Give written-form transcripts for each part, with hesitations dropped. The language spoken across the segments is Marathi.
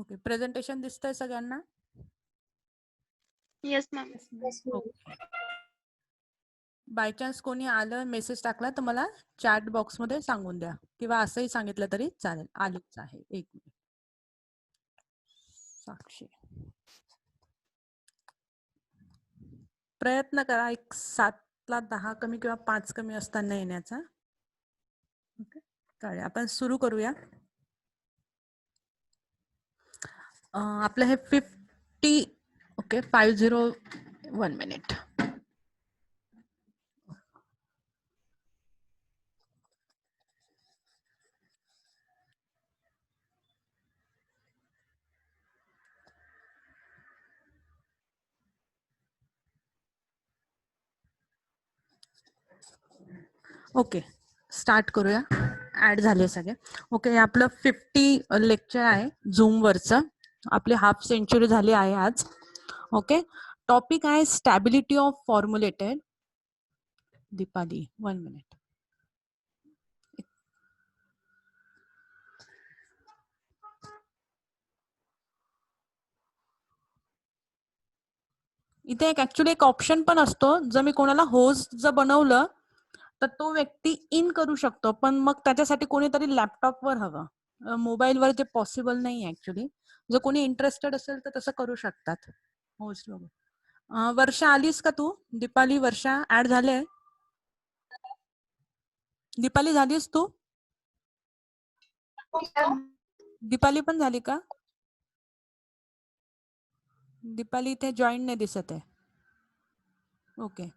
ओके, प्रेझेंटेशन दिसतंय सगळ्यांना? Yes ma'am. Okay. By chance कोणी आलं मेसेज टाकला तर मला चॅट बॉक्स मध्ये सांगून द्या, किंवा असंही सांगितलं तरी चालेल. आलीच आहे, एक मिनिट. साक्षी, प्रयत्न करा एक 7ला 10 कमी किंवा 5 कमी असताना येण्याचा. ओके, चालेल. आपण सुरू करूया. आपलं हे 50 ओके 501 मिनिट. ओके, स्टार्ट करूया. ऍड झाले सगळे. ओके, आपलं 50 लेक्चर आहे झूम वरचं. आपली हाफ सेंचुरी झाली आहे आज. ओके, टॉपिक आहे stability of formulated. Deepali 1 minute. इथे एक ऍक्च्युली एक ऑप्शन पण असतो, जर मी कोणाला होस्ट जर बनवलं तर तो व्यक्ती इन करू शकतो, पण मग त्याच्यासाठी कोणीतरी लॅपटॉपवर हवं. मोबाईलवर ते पॉसिबल नाही ऍक्च्युली. जर कोणी इंटरेस्टेड असेल तर तसं करू शकतात होस्ट बघून. वर्षा आलीस का तू? दीपाली, वर्षा ऍड झाले? दीपाली झालीस तू? दीपाली पण झाली का? दीपाली इथे जॉईन नाही दिसत आहे. ओके,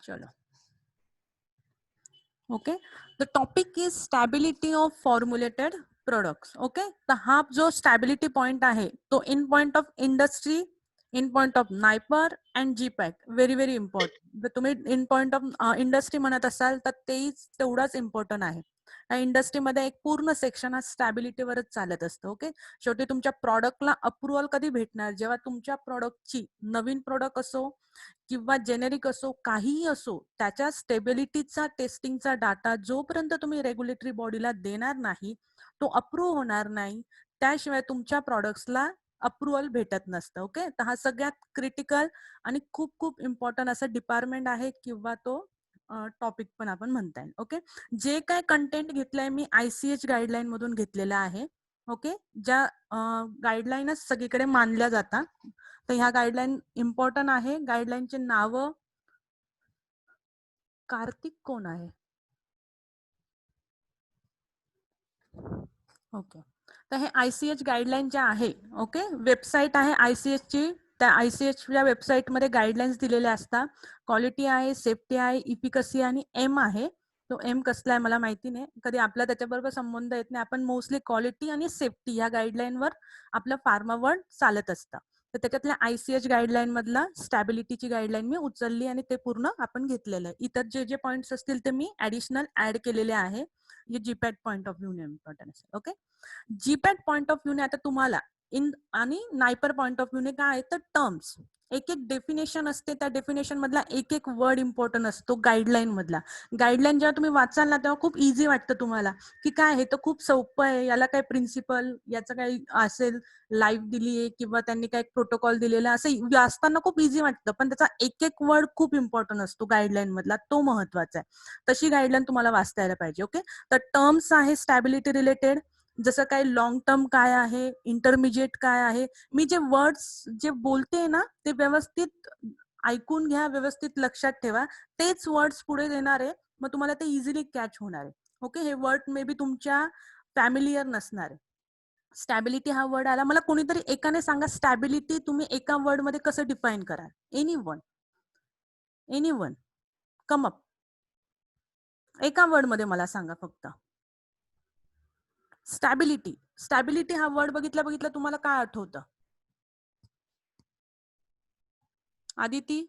चलो. Okay, the topic is stability of formulated products. Okay, तर हा जो स्टॅबिलिटी पॉइंट आहे तो in point of industry, in point of NIPER and GPAT. Very very important. जर तुम्ही इन पॉइंट ऑफ इंडस्ट्री म्हणत असाल तर तेही तेवढाच इम्पॉर्टंट आहे. या इंडस्ट्रीमध्ये एक पूर्ण सेक्शन हा स्टॅबिलिटीवरच चालत असतं. ओके, शेवटी तुमच्या प्रॉडक्टला अप्रुव्हल कधी भेटणार? जेव्हा तुमच्या प्रॉडक्टची, नवीन प्रॉडक्ट असो किंवा जेनेरिक असो, काहीही असो, त्याच्या स्टेबिलिटीचा टेस्टिंगचा डाटा जोपर्यंत तुम्ही रेग्युलेटरी बॉडीला देणार नाही तो अप्रूव्ह होणार नाही. त्याशिवाय तुमच्या प्रॉडक्ट्सला अप्रुव्हल भेटत नसतं. ओके, तर हा सगळ्यात क्रिटिकल आणि खूप खूप इम्पॉर्टंट असा डिपार्टमेंट आहे, किंवा तो टॉपिक पण आपण म्हणता येईल. ओके, जे काय कंटेंट घेतलंय मी ICH गाईडलाईन मधून घेतलेलं आहे. ओके, ज्या गाईडलाईनच सगळीकडे मानल्या जातात, तर ह्या गाईडलाईन इम्पॉर्टंट आहे. गाईडलाईनचे नाव, कार्तिक कोण आहे? ओके, तर हे ICH गाईडलाईन ज्या आहे, ओके, वेबसाईट आहे ICH ची. त्या ICH च्या वेबसाईट मध्ये गाईडलाईन्स दिलेल्या असतात. क्वालिटी आहे, सेफ्टी आहे, इफिकसी आणि एम आहे. तो एम कसला आहे मला माहिती नाही, कधी आपला त्याच्याबरोबर संबंध येत नाही. आपण मोस्टली क्वालिटी आणि सेफ्टी या गाईडलाईनवर आपलं फार्मावर्ड चालत असतं. तर त्याच्यातल्या ICH गाईडलाईन मधला स्टॅबिलिटीची गाईडलाईन मी उचलली आणि ते पूर्ण आपण घेतलेलं आहे. इतर जे जे पॉईंट्स असतील ते मी ऍडिशनल ऍड केलेले आहे. हे जीपॅट पॉईंट ऑफ व्ह्यू ने इम्पॉर्टंट असेल. ओके, जीपॅट पॉईंट ऑफ व्ह्यूने आता तुम्हाला इन आणि नायपर पॉईंट ऑफ व्ह्यूने काय आहे तर टर्म्स, एक एक डेफिनेशन असते. त्या डेफिनेशन मधला एक एक वर्ड इम्पॉर्टंट असतो गाईडलाईन मधला. गाईडलाईन जेव्हा तुम्ही वाचाल ना तेव्हा खूप इझी वाटतं तुम्हाला, की काय हे तर खूप सोपं आहे, याला काय प्रिन्सिपल, याचं काही असेल लाईव्ह दिली आहे किंवा त्यांनी काय प्रोटोकॉल दिलेला, असं वाचताना खूप इझी वाटतं. पण त्याचा एक एक वर्ड खूप इम्पॉर्टंट असतो गाईडलाईन मधला, तो महत्वाचा आहे. तशी गाईडलाईन तुम्हाला वाचता यायला पाहिजे. ओके, तर टर्म्स आहे स्टॅबिलिटी रिलेटेड, जसं काय लॉंग टर्म काय आहे, इंटरमिजिएट काय आहे. मी जे वर्ड्स जे बोलते ना ते व्यवस्थित ऐकून घ्या, व्यवस्थित लक्षात ठेवा. तेच वर्ड्स पुढे देणार आहे, मग तुम्हाला ते इझिली कॅच होणार आहे. ओके, हे वर्ड मे बी तुमच्या फॅमिलियर नसणार आहे. स्टॅबिलिटी हा वर्ड आला, मला कोणीतरी एकाने सांगा स्टॅबिलिटी तुम्ही एका वर्ड मध्ये कसं डिफाईन कराल? एनी वन कम अप, एका वर्ड मध्ये मला सांगा फक्त. स्टॅबिलिटी, स्टॅबिलिटी हा वर्ड बघितला बघितला तुम्हाला काय आठवतं? आदिती,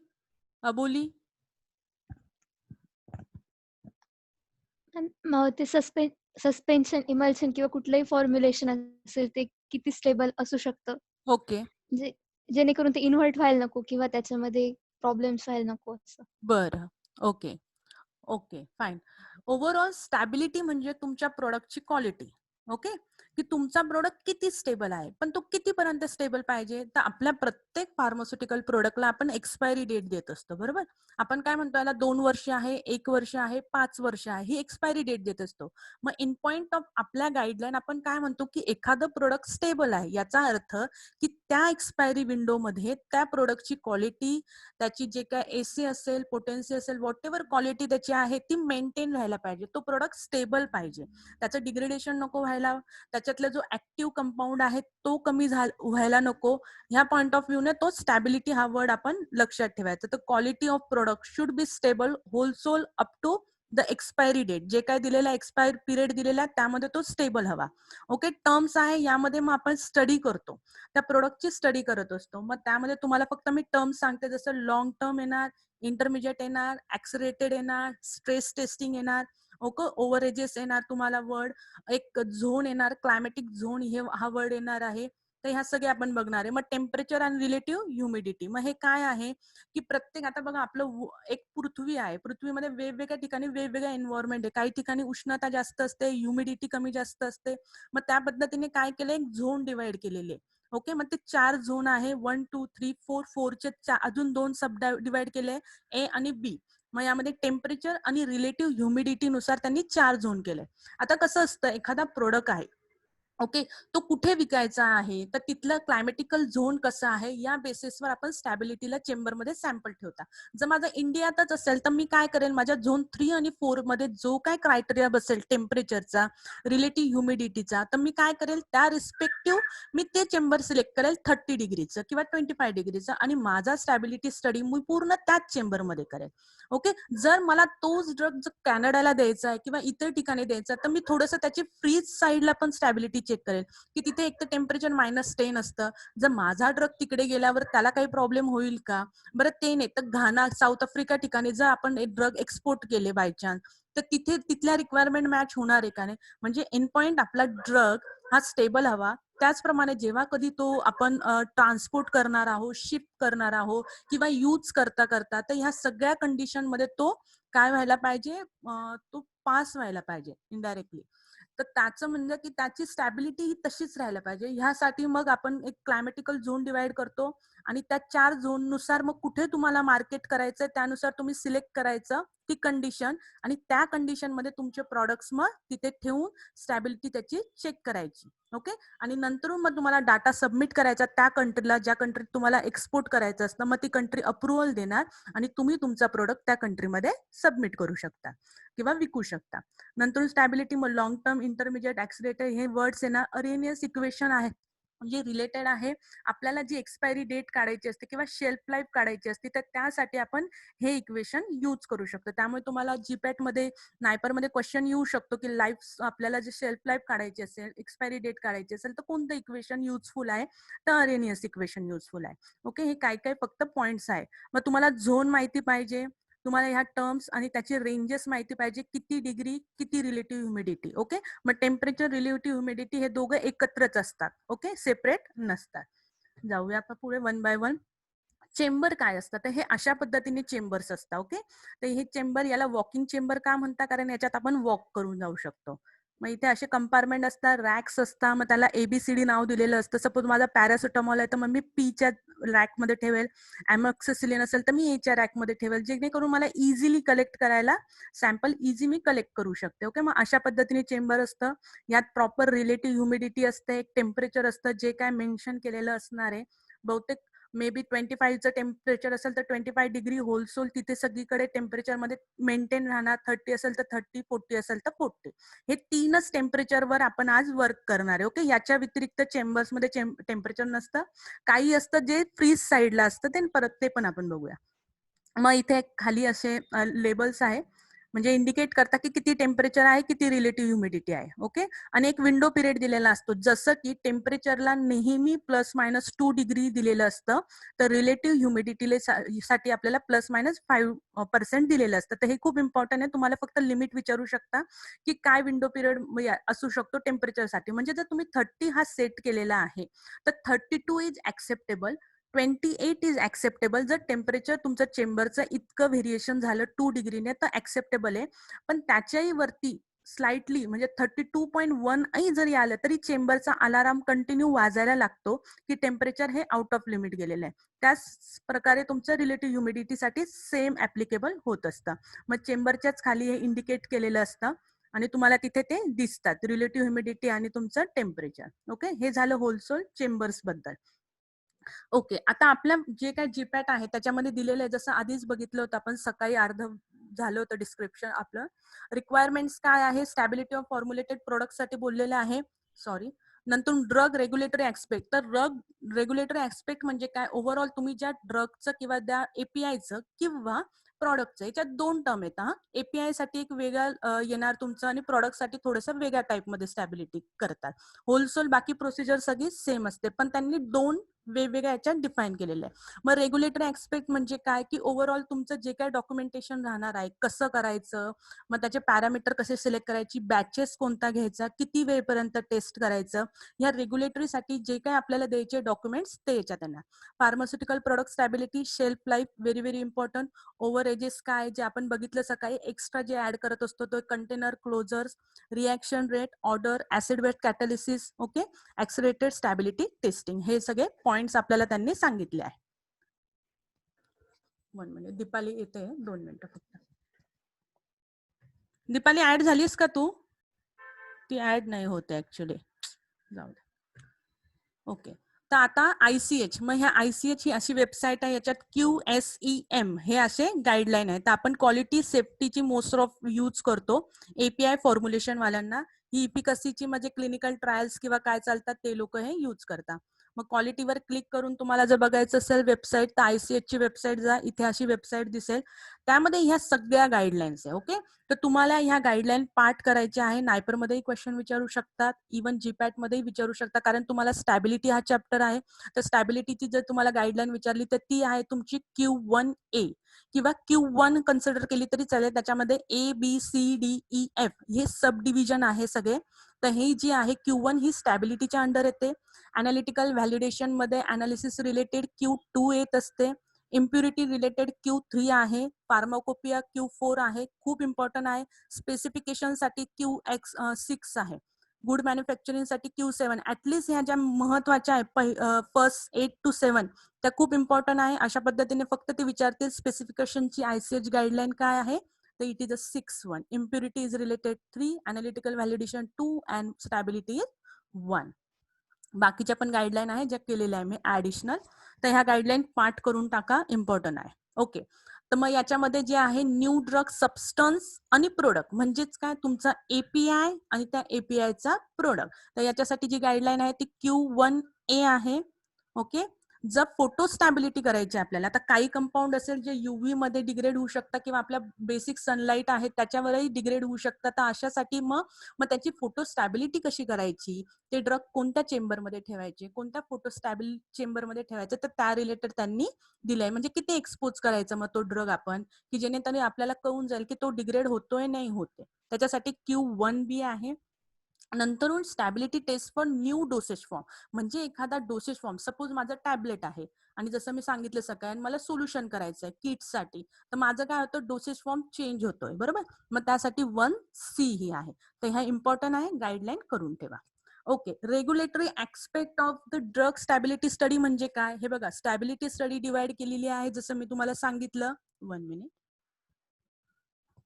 अबोली? ते सस्पेन्शन, इमल्शन किंवा कुठलंही फॉर्म्युलेशन असेल ते किती स्टेबल असू शकतं, ओके, म्हणजे जेणेकरून ते इन्व्हर्ट व्हायला नको किंवा त्याच्यामध्ये प्रॉब्लेम्स व्हायला नको असं. बरं. Okay okay fine. Overall stability म्हणजे तुमच्या प्रोडक्टची क्वालिटी. ओके, की की तुमचा प्रोडक्ट किती स्टेबल आहे, पण तो कितीपर्यंत स्टेबल पाहिजे. तर आपल्या प्रत्येक फार्मास्युटिकल प्रोडक्टला आपण एक्सपायरी डेट देत असतो, बरोबर. आपण काय म्हणतो, याला 2 वर्ष आहे, 1 वर्ष आहे, 5 वर्ष आहे, ही एक्सपायरी डेट देत असतो. मग इन पॉइंट ऑफ आपल्या गाईडलाईन आपण काय म्हणतो, की एखादं प्रोडक्ट स्टेबल आहे, याचा अर्थ की त्या एक्सपायरी विंडोमध्ये त्या प्रोडक्टची क्वालिटी, त्याची जे काय एसी असेल, पोटेन्सी असेल, व्हॉटएव्हर क्वालिटी त्याची आहे ती मेंटेन राहायला पाहिजे. तो प्रोडक्ट स्टेबल पाहिजे, त्याचं डिग्रेडेशन नको व्हायला, त्याच्यातला जो ऍक्टिव्ह कंपाऊंड आहे तो कमी व्हायला नको. ह्या पॉइंट ऑफ व्ह्यूने तो स्टॅबिलिटी हा वर्ड आपण लक्षात ठेवायचा. तर quality of product should be stable wholesale up to the expiry date. जे काय दिलेला एक्सपायर पिरियड दिलेला त्यामध्ये तो स्टेबल हवा. ओके, टर्म्स आहे यामध्ये मग आपण स्टडी करतो, त्या प्रोडक्टची स्टडी करत असतो. मग त्यामध्ये तुम्हाला फक्त मी टर्म्स सांगते, जसं लॉंग टर्म येणार, इंटरमिजिएट येणार, ऍक्सरेटेड येणार, स्ट्रेस टेस्टिंग येणार, ओके, ओव्हरेजेस येणार, तुम्हाला वर्ड एक झोन येणार, क्लायमॅटिक झोन हे हा वर्ड येणार आहे. तर ह्या सगळे आपण बघणार आहे. मग टेम्परेचर आणि रिलेटिव्ह ह्युमिडिटी, मग हे काय आहे की प्रत्येक, आता बघा आपलं एक पृथ्वी आहे, पृथ्वीमध्ये वेगवेगळ्या ठिकाणी वेगवेगळ्या एन्व्हायरमेंट आहे. काही ठिकाणी उष्णता जास्त असते, ह्युमिडिटी कमी जास्त असते. मग त्या पद्धतीने काय केलं, एक झोन डिवाइड केलेले. ओके, मग ते 4 झोन आहे, 1 2 3 4, 4चे अजून 2 सब डिवाइड केले, ए आणि बी. मग यामध्ये टेम्परेचर आणि रिलेटिव्ह ह्युमिडिटी नुसार त्यांनी 4 झोन केले. आता कसं असतं, एखादा प्रोडक्ट आहे, ओके, तो कुठे विकायचा आहे, तर तिथलं क्लायमॅटिकल झोन कसं आहे या बेसिसवर आपण स्टॅबिलिटीला चेंबरमध्ये सॅम्पल ठेवता. जर माझा इंडियातच असेल तर मी काय करेल, माझ्या झोन 3 आणि 4 मध्ये जो काय क्रायटेरिया बसेल टेम्परेचरचा, रिलेटिव्ह ह्युमिडिटीचा, तर मी काय करेल, त्या रिस्पेक्टिव्ह मी ते चेंबर सिलेक्ट करेल 30 डिग्रीचं किंवा 25 डिग्रीचं, आणि माझा स्टॅबिलिटी स्टडी मी पूर्ण त्याच चेंबरमध्ये करेल. ओके, जर मला तोच ड्रग जर कॅनडाला द्यायचा आहे किंवा इतर ठिकाणी द्यायचा आहे, तर मी थोडंसं त्याची फ्रीज साईडला पण स्टॅबिलिटी चेक करेल, की तिथे एक तर टेम्परेचर -10 असतं. जर माझा ड्रग तिकडे गेल्यावर त्याला काही प्रॉब्लेम होईल का, बरं ते नाही तर घाना, साऊथ आफ्रिका ठिकाणी जर आपण एक ड्रग एक्सपोर्ट केले बाय चान्स, तर तिथे तिथल्या रिक्वायरमेंट मॅच होणार आहे का नाही. म्हणजे इन पॉइंट आपला ड्रग हा स्टेबल हवा. त्याचप्रमाणे जेव्हा कधी तो आपण ट्रान्सपोर्ट करणार आहोत, शिफ्ट करणार आहोत किंवा यूज करता करता, तर ह्या सगळ्या कंडिशन मध्ये तो काय व्हायला पाहिजे, तो पास व्हायला पाहिजे इनडायरेक्टली. तर त्याचं म्हणजे की त्याची स्टॅबिलिटी ही तशीच राहायला पाहिजे. ह्यासाठी मग आपण एक क्लायमॅटिकल झोन डिवाइड करतो, आणि त्या 4 झोन नुसार मग कुठे तुम्हाला मार्केट करायचंय त्यानुसार तुम्ही सिलेक्ट करायचं ती कंडिशन, आणि त्या कंडिशन मध्ये तुमचे प्रॉडक्ट्स मग तिथे ठेवून स्टॅबिलिटी त्याची चेक करायची. ओके, आणि नंतर मग तुम्हाला डाटा सबमिट करायचा त्या कंट्रीला, ज्या कंट्रीत तुम्हाला एक्सपोर्ट करायचं असतं. मग ती कंट्री अप्रुव्हल देणार आणि तुम्ही तुमचा प्रोडक्ट त्या कंट्रीमध्ये सबमिट करू शकता किंवा विकू शकता. नंतर स्टॅबिलिटी, मग लॉंग टर्म, इंटरमिजिएट, ऍक्सलेटर हे वर्ड्स आहे ना, अरेनियस इक्वेशन आहे, म्हणजे रिलेटेड आहे. आपल्याला जी एक्सपायरी डेट काढायची असते किंवा शेल्फ लाईफ काढायची असते, तर त्यासाठी आपण हे इक्वेशन यूज करू शकतो. त्यामुळे तुम्हाला जीपॅट मध्ये, नायपर मध्ये क्वेश्चन येऊ शकतो की लाईफ, आपल्याला जे शेल्फ लाईफ काढायची असेल, एक्सपायरी डेट काढायची असेल, तर कोणतं इक्वेशन युजफुल आहे, तर अरेनियस इक्वेशन युजफुल आहे. ओके, हे काय काय फक्त पॉइंट्स आहे. मग तुम्हाला झोन माहिती पाहिजे, तुम्हाला ह्या टर्म्स आणि त्याचे रेंजेस माहिती पाहिजे, किती डिग्री, किती रिलेटिव्ह ह्युमिडिटी. ओके, मग टेम्परेचर, रिलेटिव्ह ह्युमिडिटी हे दोघं एकत्रच असतात. ओके, सेपरेट नसतात. जाऊया आपण पुढे वन बाय वन. चेंबर काय असतं, तर हे अशा पद्धतीने चेंबर्स असतात. ओके, तर हे चेंबर, याला वॉकिंग चेंबर का म्हणतात, कारण याच्यात आपण वॉक करून जाऊ शकतो. मग इथे असे कंपार्टमेंट असतात, रॅक्स असतात, मग त्याला ABCD नाव दिलेलं असतं. सपोज माझा पॅरासिटामॉल आहे तर मग मी पीच्या रॅकमध्ये ठेवेल, अमॉक्सिसिलिन असेल तर मी एच्या रॅकमध्ये ठेवेल, जेणेकरून मला इझिली कलेक्ट करायला, सॅम्पल इझी मी कलेक्ट करू शकते. ओके, मग अशा पद्धतीने चेंबर असतं. यात प्रॉपर रिलेटिव्ह ह्युमिडिटी असते, एक टेम्परेचर असतं जे काय मेन्शन केलेलं असणार आहे. बहुतेक मे बी 25चं टेम्परेचर असेल तर 25 डिग्री होलसोल तिथे सगळीकडे टेम्परेचरमध्ये मेंटेन राहणार. 30 असेल तर 30, 40 असेल तर 40. हे 3च टेम्परेचरवर आपण आज वर्क करणार आहे. ओके, याच्या व्यतिरिक्त चेंबर्समध्ये टेम्परेचर नसतं. काही असतं जे फ्रीज साईडला असतं, ते परत ते पण आपण बघूया. मग इथे खाली असे लेबल्स आहे, म्हणजे इंडिकेट करतात की किती टेम्परेचर आहे, किती रिलेटिव्ह ह्युमिडिटी आहे. ओके, आणि एक विंडो पिरियड दिलेला असतो, जसं की टेम्परेचरला नेहमी +-2 डिग्री दिलेलं असतं, तर रिलेटिव्ह ह्युमिडिटी साठी आपल्याला +-5% दिलेलं असतं. तर हे खूप इम्पॉर्टंट आहे. तुम्हाला फक्त लिमिट विचारू शकता की काय विंडो पिरियड असू शकतो टेम्परेचरसाठी. म्हणजे जर तुम्ही 30 हा सेट केलेला आहे, तर 32 इज ऍक्सेप्टेबल, 28 इज ऍक्सेप्टेबल. जर टेम्परेचर तुमचं चेंबरचं इतकं व्हेरिएशन झालं 2 डिग्रीने तर ऍक्सेप्टेबल आहे. पण त्याच्याही वरती स्लाइटली म्हणजे 32.1 जरी आलं तरी चेंबरचा अलाराम कंटिन्यू वाजायला लागतो की टेम्परेचर हे आउट ऑफ लिमिट गेलेलं आहे. त्याच प्रकारे तुमचं रिलेटिव्ह ह्युमिडिटीसाठी सेम ऍप्लिकेबल होत असतं. मग चेंबरच्याच खाली हे इंडिकेट केलेलं असतं आणि तुम्हाला तिथे ते दिसतात रिलेटिव्ह ह्युमिडिटी आणि तुमचं टेम्परेचर. ओके, हे झालं होलसेल चेंबर्स बद्दल. ओके, आता आपल्या जे काही जीपॅट आहे त्याच्यामध्ये दिलेलं आहे, जसं आधीच बघितलं होतं आपण सकाळी अर्ध झालं होतं डिस्क्रिप्शन आपलं. रिक्वायरमेंट्स काय आहे, स्टॅबिलिटी ऑफ फॉर्म्युलेटेड प्रोडक्ट साठी बोललेले आहे. सॉरी. नंतर ड्रग रेग्युलेटरी ऍस्पेक्ट. तर ड्रग रेग्युलेटरी ऍस्पेक्ट म्हणजे काय, ओव्हरऑल तुम्ही ज्या ड्रगचं किंवा त्या एपीआयचं किंवा प्रॉडक्टचं, याच्यात 2 टर्म येतात. एपीआय साठी एक वेगळा येणार तुमचं आणि प्रॉडक्ट साठी थोडंसं वेगळ्या टाईपमध्ये स्टॅबिलिटी करतात. होलसेल बाकी प्रोसिजर सगळी सेम असते, पण त्यांनी 2 वेगवेगळ्या याच्यात डिफाईन केलेलं आहे. मग रेग्युलेटरी ऍस्पेक्ट म्हणजे काय, की ओव्हरऑल तुमचं जे काही डॉक्युमेंटेशन राहणार आहे, कसं करायचं, मग त्याचे पॅरामीटर कसे सिलेक्ट करायची, बॅचेस कोणता घ्यायचा, किती वेळपर्यंत टेस्ट करायचं, या रेग्युलेटरीसाठी जे काही आपल्याला द्यायचे डॉक्युमेंट्स ते याच्यात येणार. Pharmaceutical product stability, shelf life very very important. Over ages काय, जे आपण बघितलं सकाळी, एक्स्ट्रा जे ऍड करत असतो तो container closures, reaction rate, order, acid wet catalysis, okay, accelerated stability testing, हे सगळे पॉइंट्स आपल्याला त्यांनी सांगितले आहे. 1 मिनिट, दीपाली येते, 2 मिनिटं फक्त. दीपाली ऍड झालीस का तू? ती ऍड नाही होते ऍक्च्युली, जाऊ दे. ओके, तर आता आयसीएच, मग ह्या आयसीएच ही अशी वेबसाईट आहे, याच्यात QSEM हे असे गाईडलाईन आहेत. तर आपण क्वालिटी सेफ्टीची मोस्ट ऑफ यूज करतो एपीआय फॉर्म्युलेशन वाल्यांना. ही इपिकसीची म्हणजे क्लिनिकल ट्रायल्स किंवा काय चालतात ते लोक हे यूज करतात. मग क्वालिटीवर क्लिक करून तुम्हाला जर बघायचं असेल वेबसाईट, तर आयसीएच ची वेबसाईट जा, इथे अशी वेबसाईट दिसेल, त्यामध्ये ह्या सगळ्या गाईडलाईन्स आहे. ओके, तर तुम्हाला ह्या गाईडलाईन पाठ करायच्या आहे. नायपर मध्येही क्वेश्चन विचारू शकतात, इव्हन जीपॅट मध्येही विचारू शकतात, कारण तुम्हाला स्टॅबिलिटी हा चॅप्टर आहे. तर स्टॅबिलिटीची जर तुम्हाला गाईडलाईन विचारली तर ती आहे तुमची Q1A किंवा Q1 कन्सिडर केली तरी चालेल. त्याच्यामध्ये ABCDEF हे सब डिव्हिजन आहे सगळे. तर ही जी आहे Q1 ही स्टॅबिलिटीच्या अंडर येते. अनालिटिकल व्हॅलिडेशन मध्ये अनालिसिस रिलेटेड Q2 येत असते. इम्प्युरिटी रिलेटेड Q3 आहे. फार्माकोपिया Q4 आहे, खूप इम्पॉर्टंट आहे. स्पेसिफिकेशन साठी QX6 आहे. गुड मॅन्युफॅक्चरिंग साठी Q7. ऍटलीस्ट ह्या ज्या महत्वाच्या आहे फर्स्ट 8 to 7 त्या खूप इम्पॉर्टंट आहे. अशा पद्धतीने फक्त ते विचारतील स्पेसिफिकेशनची आयसीएच गाईडलाईन काय आहे, तर it is a 6-1. Impurity is related 3, analytical validation 2 and stability is 1. बाकीच्या पण गाईडलाईन आहे ज्या केलेल्या आहे मी ऍडिशनल. तर ह्या गाईडलाईन पाठ करून टाका, इम्पॉर्टंट आहे. ओके, तर मग याच्यामध्ये जे आहे न्यू ड्रग सबस्टन्स आणि प्रोडक्ट म्हणजेच काय, तुमचा एपीआय आणि त्या एपीआयचा प्रोडक्ट. तर याच्यासाठी जी गाईडलाईन आहे ती Q1A आहे. ओके, जर फोटो स्टॅबिलिटी करायची आपल्याला, तर काही कंपाऊंड असेल जे युव्ही मध्ये डिग्रेड होऊ शकतात किंवा आपल्या बेसिक सनलाईट आहे त्याच्यावरही डिग्रेड होऊ शकतात. तर अशासाठी मग त्याची फोटो स्टॅबिलिटी कशी करायची, ते ड्रग कोणत्या चेंबरमध्ये ठेवायचे, कोणत्या फोटो स्टॅबिल चेंबरमध्ये ठेवायचे, तर त्या रिलेटेड त्यांनी दिलंय. म्हणजे किती एक्सपोज करायचं मग तो ड्रग आपण, की जेणेकरून आपल्याला कळून जाईल की तो डिग्रेड होतोय नाही होते. त्याच्यासाठी Q1B आहे. नंतरून stability test for new dosage form, म्हणजे एखादा डोसेज फॉर्म, सपोज माझं टॅबलेट आहे आणि जसं मी सांगितलं सकाळी मला सोल्युशन करायचं आहे किटसाठी, तर माझं काय होतं, डोसेज फॉर्म चेंज होतोय, बरोबर. मग त्यासाठी 1C ही आहे. तर ह्या इम्पॉर्टंट आहे, गाईडलाईन करून ठेवा. Okay, regulatory aspect of the drug stability study म्हणजे काय, हे बघा, स्टॅबिलिटी स्टडी डिवाइड केलेली आहे जसं मी तुम्हाला सांगितलं. 1 मिनिट,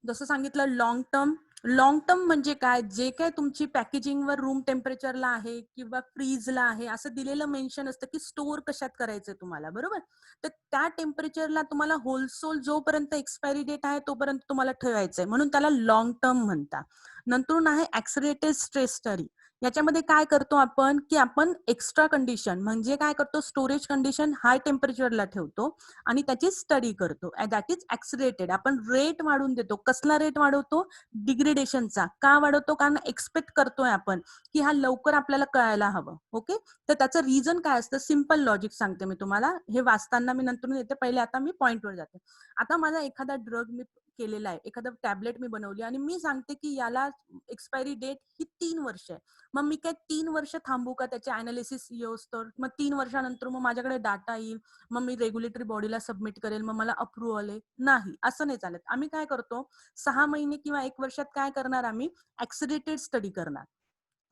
जसं सांगितलं लॉंग टर्म. लॉंग टर्म म्हणजे काय, जे काय तुमची पॅकेजिंगवर रूम टेम्परेचरला आहे किंवा फ्रीजला आहे असं दिलेलं मेन्शन असतं की स्टोअर कशात करायचं तुम्हाला, बरोबर. तर त्या टेम्परेचरला तुम्हाला होलसेल जोपर्यंत एक्सपायरी डेट आहे तोपर्यंत तुम्हाला ठेवायचंय, म्हणून त्याला लॉंग टर्म म्हणतात. नंतर आहे ऍक्सिलरेटेड स्ट्रेस स्टडी. याच्यामध्ये काय करतो आपण, की आपण एक्स्ट्रा कंडिशन म्हणजे काय करतो, स्टोरेज कंडिशन हाय टेम्परेचरला ठेवतो आणि त्याची स्टडी करतो. That is accelerated. आपण रेट वाढवून देतो. कसला रेट वाढवतो, डिग्रेडेशनचा. का वाढवतो, कारण एक्सपेक्ट करतोय आपण की हा लवकर आपल्याला कळायला हवं. ओके, तर त्याचं रिझन काय असतं, सिम्पल लॉजिक सांगते मी तुम्हाला, हे वाचताना मी नंतर येते, पहिले आता मी पॉइंटवर जाते. आता माझा एखादा ड्रग मी केलेला आहे, एखादं टॅबलेट मी बनवली आणि मी सांगते की याला एक्सपायरी डेट ही 3 वर्ष आहे, मग मी काय 3 वर्ष थांबू का त्याचे अनालिसिस येऊस्तर? मग 3 वर्षानंतर मग माझ्याकडे डाटा येईल, मग मी रेग्युलेटरी बॉडीला सबमिट करेल, मग मला अप्रुव्हल आहे? नाही, असं नाही चालत. आम्ही काय करतो, 6 महिने किंवा 1 वर्षात काय करणार, आम्ही ऍक्सिडेटेड स्टडी करणार.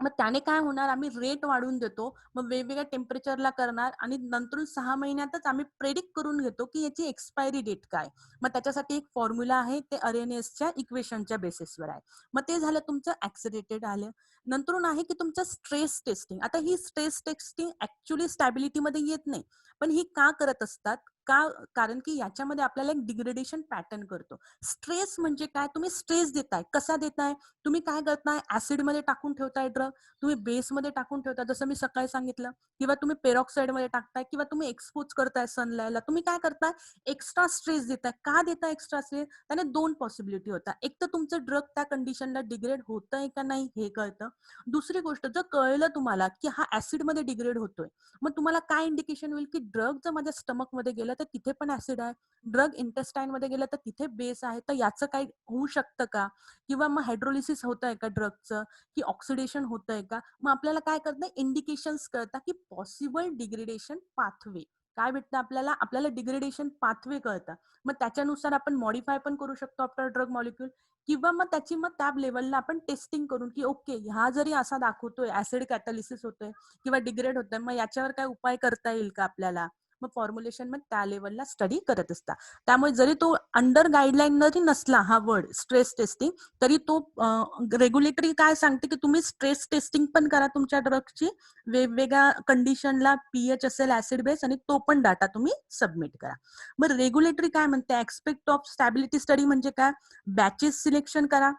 मग त्याने काय होणार, आम्ही रेट वाढवून देतो, मग वेगवेगळ्या टेम्परेचरला करणार आणि नंतर 6 महिन्यातच आम्ही प्रेडिक्ट करून घेतो की याची एक्सपायरी डेट काय. मग त्याच्यासाठी एक फॉर्म्युला आहे, ते RNAsच्या इक्वेशनच्या बेसिसवर आहे. मग ते झालं तुमचं ऍक्सिडेटेड आलं. नंतर आहे की तुमचं स्ट्रेस टेस्टिंग. आता ही स्ट्रेस टेस्टिंग ऍक्च्युली स्टॅबिलिटीमध्ये येत नाही, पण ही का करत असतात, का, कारण की याच्यामध्ये आपल्याला एक डिग्रेडेशन पॅटर्न करतो. स्ट्रेस म्हणजे काय, तुम्ही स्ट्रेस देताय, कसा देताय, तुम्ही काय करताय, ऍसिडमध्ये टाकून ठेवताय ड्रग, तुम्ही बेसमध्ये टाकून ठेवताय जसं मी सकाळी सांगितलं, किंवा तुम्ही पेरॉक्साइड मध्ये टाकताय, किंवा तुम्ही एक्सपोज करताय सनलाईटला, तुम्ही काय करताय, एक्स्ट्रा स्ट्रेस देताय. का देताय एक्स्ट्रा स्ट्रेस, त्याने 2 पॉसिबिलिटी होतात. एक तर तुमचं ड्रग त्या कंडिशनला डिग्रेड होतंय का नाही हे कळतं. दुसरी गोष्ट, जर कळलं तुम्हाला की हा ऍसिडमध्ये डिग्रेड होतोय, मग तुम्हाला काय इंडिकेशन होईल की ड्रग जर माझ्या स्टमक मध्ये गेलं तर तिथे पण ऍसिड आहे, ड्रग इंटेस्टाईन मध्ये गेलं तर तिथे बेस आहे, तर याचं काही होऊ शकतं का, किंवा मग हायड्रोलिसिस होत आहे का ड्रगचं, की ऑक्सिडेशन होत आहे का. मग आपल्याला काय करतं, इंडिकेशन्स कळतात की पॉसिबल डिग्रेडेशन पाथवे काय भेटतं आपल्याला, आपल्याला डिग्रेडेशन पाथवे कळतं. मग त्याच्यानुसार आपण मॉडिफाय पण करू शकतो आपला ड्रग मॉलिक्यूल, किंवा मग त्याची मग त्या लेवलला आपण टेस्टिंग करून की ओके, हा जरी असा दाखवतोय ऍसिड कॅटालिसिस होतोय किंवा डिग्रेड होतोय, मग याच्यावर काय उपाय करता येईल का आपल्याला. मग फॉर्म्युलेशन मग त्या लेवलला स्टडी करत असतात. त्यामुळे जरी तो अंडर गाईडलाईन जरी नसला हा वर्ड स्ट्रेस टेस्टिंग, तरी तो रेग्युलेटरी काय सांगते की तुम्ही स्ट्रेस टेस्टिंग पण करा तुमच्या ड्रगची, वेगवेगळ्या कंडिशनला पीएच असेल ऍसिड बेस, आणि तो पण डाटा तुम्ही सबमिट करा. मग रेग्युलेटरी काय म्हणते, एक्सपेक्ट ऑफ स्टॅबिलिटी स्टडी म्हणजे काय, बॅचेस सिलेक्शन करा.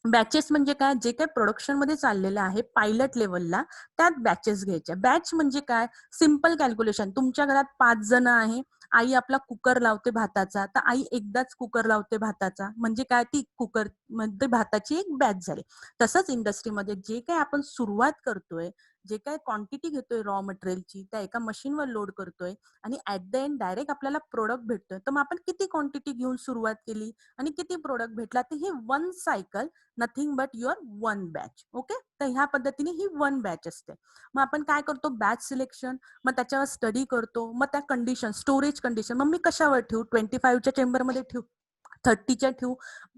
बॅचेस म्हणजे काय, जे काही प्रोडक्शन मध्ये चाललेलं आहे पायलट लेवलला, त्यात बॅचेस घ्यायच्या. बॅच म्हणजे काय, सिम्पल कॅल्क्युलेशन, तुमच्या घरात 5 जण आहे, आई आपला कुकर लावते भाताचा, तर आई एकदाच कुकर लावते भाताचा, म्हणजे काय, ती कुकर मध्ये भाताची एक बॅच झाली. तसंच इंडस्ट्रीमध्ये जे काही आपण सुरुवात करतोय, जे काही क्वांटिटी घेतोय रॉ मटेरियलची, त्या एका मशीनवर लोड करतोय, आणि ऍट द एंड डायरेक्ट आपल्याला प्रोडक्ट भेटतोय, तर मग आपण किती क्वांटिटी घेऊन सुरुवात केली आणि किती प्रोडक्ट भेटला, तर ही 1 cycle, nothing but your 1 batch. Okay, तर ह्या पद्धतीने ही 1 बॅच असते. मग आपण काय करतो, बॅच सिलेक्शन, मग त्याच्यावर स्टडी करतो, मग त्या कंडिशन, स्टोरेज कंडिशन, मग मी कशावर ठेवू, 25च्या चेंबरमध्ये ठेवू, 30च्या ठेवू,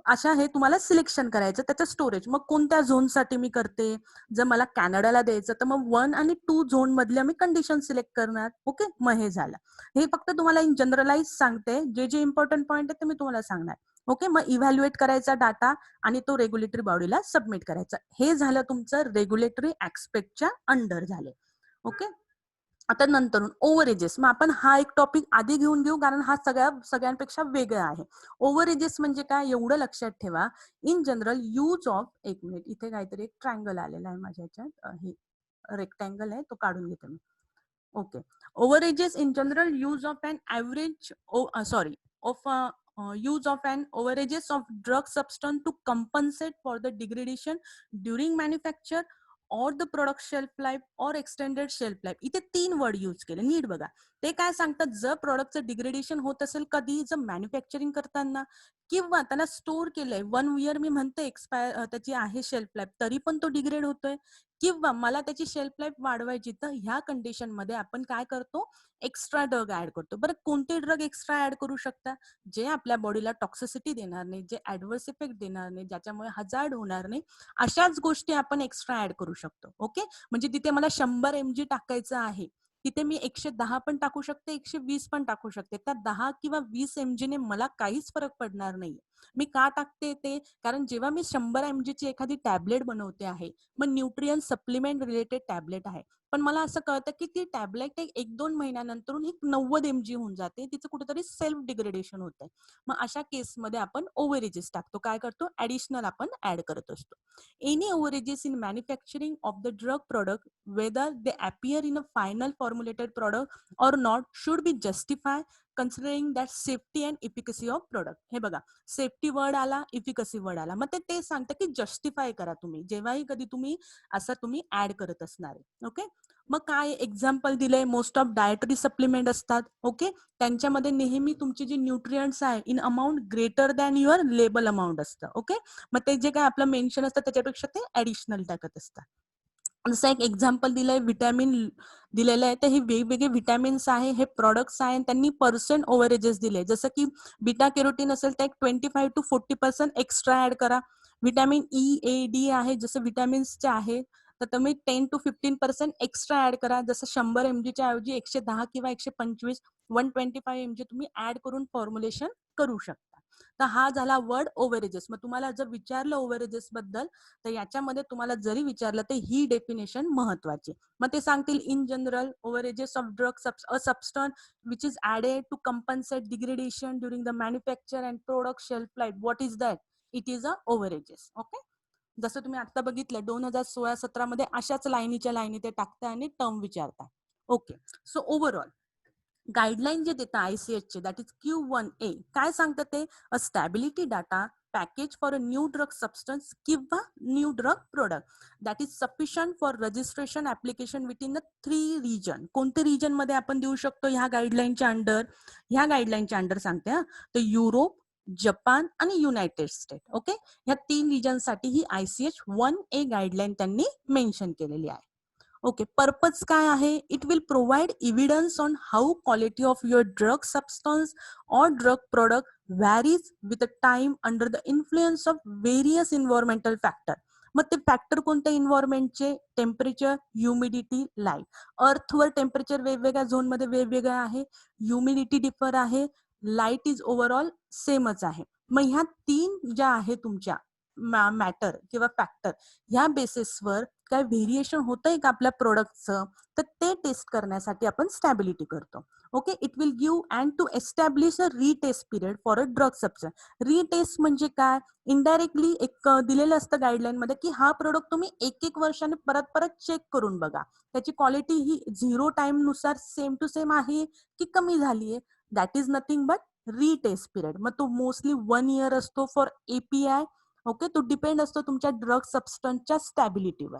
अशा हे तुम्हाला सिलेक्शन करायचं. त्याचं स्टोरेज मग कोणत्या झोनसाठी मी करते, जर मला कॅनडाला द्यायचं तर मग 1 आणि 2 झोन मधल्या मी कंडिशन सिलेक्ट करणार. ओके, मग हे झालं. हे फक्त तुम्हाला इन जनरलाइज सांगते, जे जे इम्पॉर्टंट पॉईंट आहे ते मी तुम्हाला सांगणार. ओके, मग इव्हॅल्युएट करायचा डाटा आणि तो रेग्युलेटरी बॉडीला सबमिट करायचा. हे झालं तुमचं रेग्युलेटरी ऍस्पेक्टच्या अंडर झाले. ओके, आता नंतर ओव्हरेजेस. मग आपण हा एक टॉपिक आधी घेऊन घेऊ, कारण हा सगळ्यांपेक्षा वेगळा आहे. ओव्हरेजेस म्हणजे काय, एवढं लक्षात ठेवा, इन जनरल यूज ऑफ, एक मिनिट, इथे काहीतरी एक ट्रायंगल आलेला आहे माझ्या ह्याच्यात, हे रेक्टँगल आहे, तो काढून घेते मी. Okay. Overages in general use of an average, use of an overages of drug substance to compensate for the degradation during manufacture or the product shelf life or extended shelf life. इथे 3 वर्ड यूज केले, नीट बघा. ते काय सांगतात, जर प्रोडक्टचं डिग्रेडेशन होत असेल कधी, जर मॅन्युफॅक्चरिंग करताना, किंवा त्याला स्टोअर केलंय 1 इयर, मी म्हणते एक्सपायर त्याची आहे शेल्फ लाईफ, तरी पण तो डिग्रेड होतोय, किंवा मला त्याची शेल्फ लाईफ वाढवायची, तर ह्या कंडिशन मध्ये आपण काय करतो, एक्स्ट्रा ड्रग ऍड करतो. बरं, कोणते ड्रग एक्स्ट्रा ऍड करू शकता, जे आपल्या बॉडीला टॉक्सिसिटी देणार नाही, जे ऍडव्हर्स इफेक्ट देणार नाही, ज्याच्यामुळे हजार्ड होणार नाही, अशाच गोष्टी आपण एक्स्ट्रा ऍड करू शकतो. ओके, म्हणजे तिथे मला 100 mg टाकायचं आहे, तिथे मी 110 पण टाकू शकते, 120 पण टाकू शकते. त्या 10 किंवा 20 mg ने मला काहीच फरक पडणार नाही. मी का टाकते ते, कारण जेव्हा मी 100 mg ची एखादी टॅबलेट बनवते आहे, मग न्यूट्रियन सप्लिमेंट रिलेटेड टॅबलेट आहे, पण मला असं कळतं की ती टॅबलेट 1-2 महिन्यानंतर ही 90 mg होऊन जाते, तिचं कुठेतरी सेल्फ डिग्रेडेशन होत आहे. मग अशा केसमध्ये आपण ओव्हरेजेस टाकतो, काय करतो, ऍडिशनल आपण ऍड करत असतो. Any overages in manufacturing of the drug product, whether they appear in a final formulated product or not, should be justify considering that safety and efficacy of product. हे बघा, सेफ्टी वर्ड आला, इफिकसी वर्ड आला, मग ते सांगतं की जस्टिफाय करा तुम्ही जेव्हाही कधी तुम्ही असं तुम्ही ऍड करत असणार. ओके, मग काय एक्झाम्पल दिलंय, मोस्ट ऑफ डायटरी सप्लिमेंट असतात. ओके, त्यांच्यामध्ये नेहमी तुमचे जे न्यूट्रिएंट्स आहे in amount greater than your label amount असतं. ओके, मग ते जे काय आपलं मेन्शन असतं त्याच्यापेक्षा ते ऍडिशनल टाकत असतात. जसं एक एक्झाम्पल दिलंय, व्हिटॅमिन दिलेलं आहे, तर हे वेगवेगळे व्हिटॅमिन्स आहे, हे प्रोडक्ट्स आहे, त्यांनी पर्सेंट ओव्हरेजेस दिले. जसं की बीटा कॅरोटीन असेल तर एक 25% to 40% एक्स्ट्रा ऍड करा. व्हिटॅमिन ई, ए, डी आहे, जसं व्हिटॅमिन्सचे आहे तर तुम्ही 10 to 15% एक्स्ट्रा ऍड करा. जसं 100 mg च्या ऐवजी 110 किंवा 125 125 mg तुम्ही ऍड करून फॉर्म्युलेशन करू शकता. तर हा झाला वर्ड ओव्हरेजेस. मग तुम्हाला जर विचारलं ओव्हरेजेस बद्दल तर याच्यामध्ये तुम्हाला जरी विचारलं तर ही डेफिनेशन महत्वाची. मग ते सांगतील in general overages of drug a substance which is added to compensate degradation during the manufacture and product shelf life. What is that? It is a overages. Okay, जसं तुम्ही आता बघितलं 2016-17 मध्ये अशाच लाईनीच्या लाईनी ते टाकताय आणि टर्म विचारताय. ओके, सो ओव्हरऑल गाईडलाईन जे देतात ICH चे, दॅट इज Q1A, काय सांगतात ते? A stability data package for a new drug substance किंवा new drug product that is sufficient for registration application within the 3 region. कोणते रिजन मध्ये आपण देऊ शकतो ह्या गाईडलाईनच्या अंडर? ह्या गाईडलाईनच्या अंडर सांगते हा, तर युरोप, जपान आणि युनायटेड स्टेट. ओके, ह्या 3 रिजनसाठी ही ICH 1A गाईडलाईन त्यांनी मेन्शन केलेली आहे. ओके, पर्पज काय आहे? It will provide evidence on how quality of your drug substance or drug product varies with time under the influence of various environmental factor. मग ते फॅक्टर कोणते इन्व्हायरमेंटचे? Temperature, humidity, light. अर्थवर टेम्परेचर वेगवेगळ्या झोनमध्ये वेगवेगळं आहे, ह्युमिडिटी डिफर आहे, लाईट इज ओव्हरऑल सेमच आहे. मग ह्या 3 ज्या आहे तुमच्या मॅटर किंवा फॅक्टर, ह्या बेसिसवर काय व्हेरिएशन होतंय का आपल्या प्रोडक्टचं, तर ते टेस्ट करण्यासाठी आपण स्टॅबिलिटी करतो. Okay, it will give and to establish a retest period for a drug substance. Retest म्हणजे काय? इनडायरेक्टली एक दिलेलं असतं गाईडलाईन मध्ये की हा प्रोडक्ट तुम्ही 1-1 वर्षाने परत परत चेक करून बघा, त्याची क्वालिटी ही 0 टाइम नुसार सेम टू सेम आहे की कमी झाली आहे. That is nothing but retest period. मग तो मोस्टली 1 year असतो फॉर API. ओके, तो डिपेंड असतो तुमच्या ड्रग सबस्टन्सच्या स्टॅबिलिटीवर.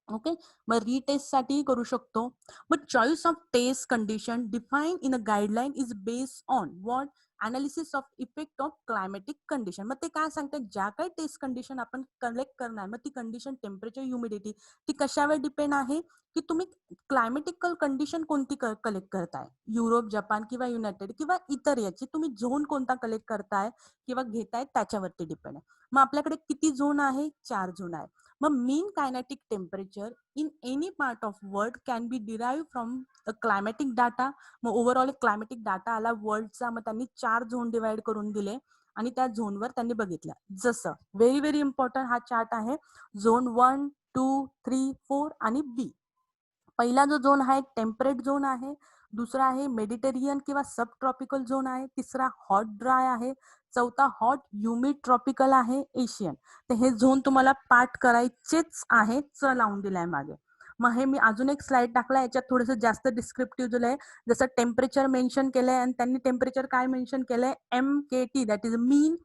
ओके, मग रिटेस्ट साठी करू शकतो. मग choice of test condition define in a guideline is based on what? Analysis of effect of climatic condition. मग ते काय सांगतात? ज्या काही टेस्ट कंडिशन आपण कलेक्ट करणार, मग ती कंडिशन टेम्परेचर, ह्युमिडिटी, ती कशावर डिपेंड आहे की तुम्ही क्लायमॅटिकल कंडिशन कोणती कलेक्ट करताय, युरोप, जपान किंवा युनायटेड किंवा इतर याची तुम्ही झोन कोणता कलेक्ट करताय किंवा घेताय त्याच्यावरती डिपेंड आहे. मग आपल्याकडे किती झोन आहे? 4 झोन आहे. मग mean kinetic temperature in any part of world can be derive from climatic data. मग ओव्हरऑल क्लायमॅटिक डाटा आला वर्ल्डचा, मग त्यांनी 4 झोन डिवाइड करून दिले आणि त्या झोनवर त्यांनी बघितलं. जसं व्हेरी व्हेरी इम्पॉर्टंट हा चार्ट आहे, झोन 1, 2, 3, 4 आणि बी. पहिला जो झोन आहे टेम्परेट झोन आहे, दुसरा आहे मेडिटेरियन किंवा सब ट्रॉपिकल झोन आहे, तिसरा हॉट ड्राय आहे, चौथा हॉट ह्युमिड ट्रॉपिकल आहे, एशियन. तर हे झोन तुम्हाला पाठ करायचेच आहे, लावून दिलाय मागे. मग हे मी अजून एक स्लाइड टाकला, याच्यात थोडंसं जास्त डिस्क्रिप्टिव्ह दिलंय. जसं टेम्परेचर मेन्शन केलंय आणि त्यांनी टेम्परेचर काय मेन्शन केलंय? MKT, that is mean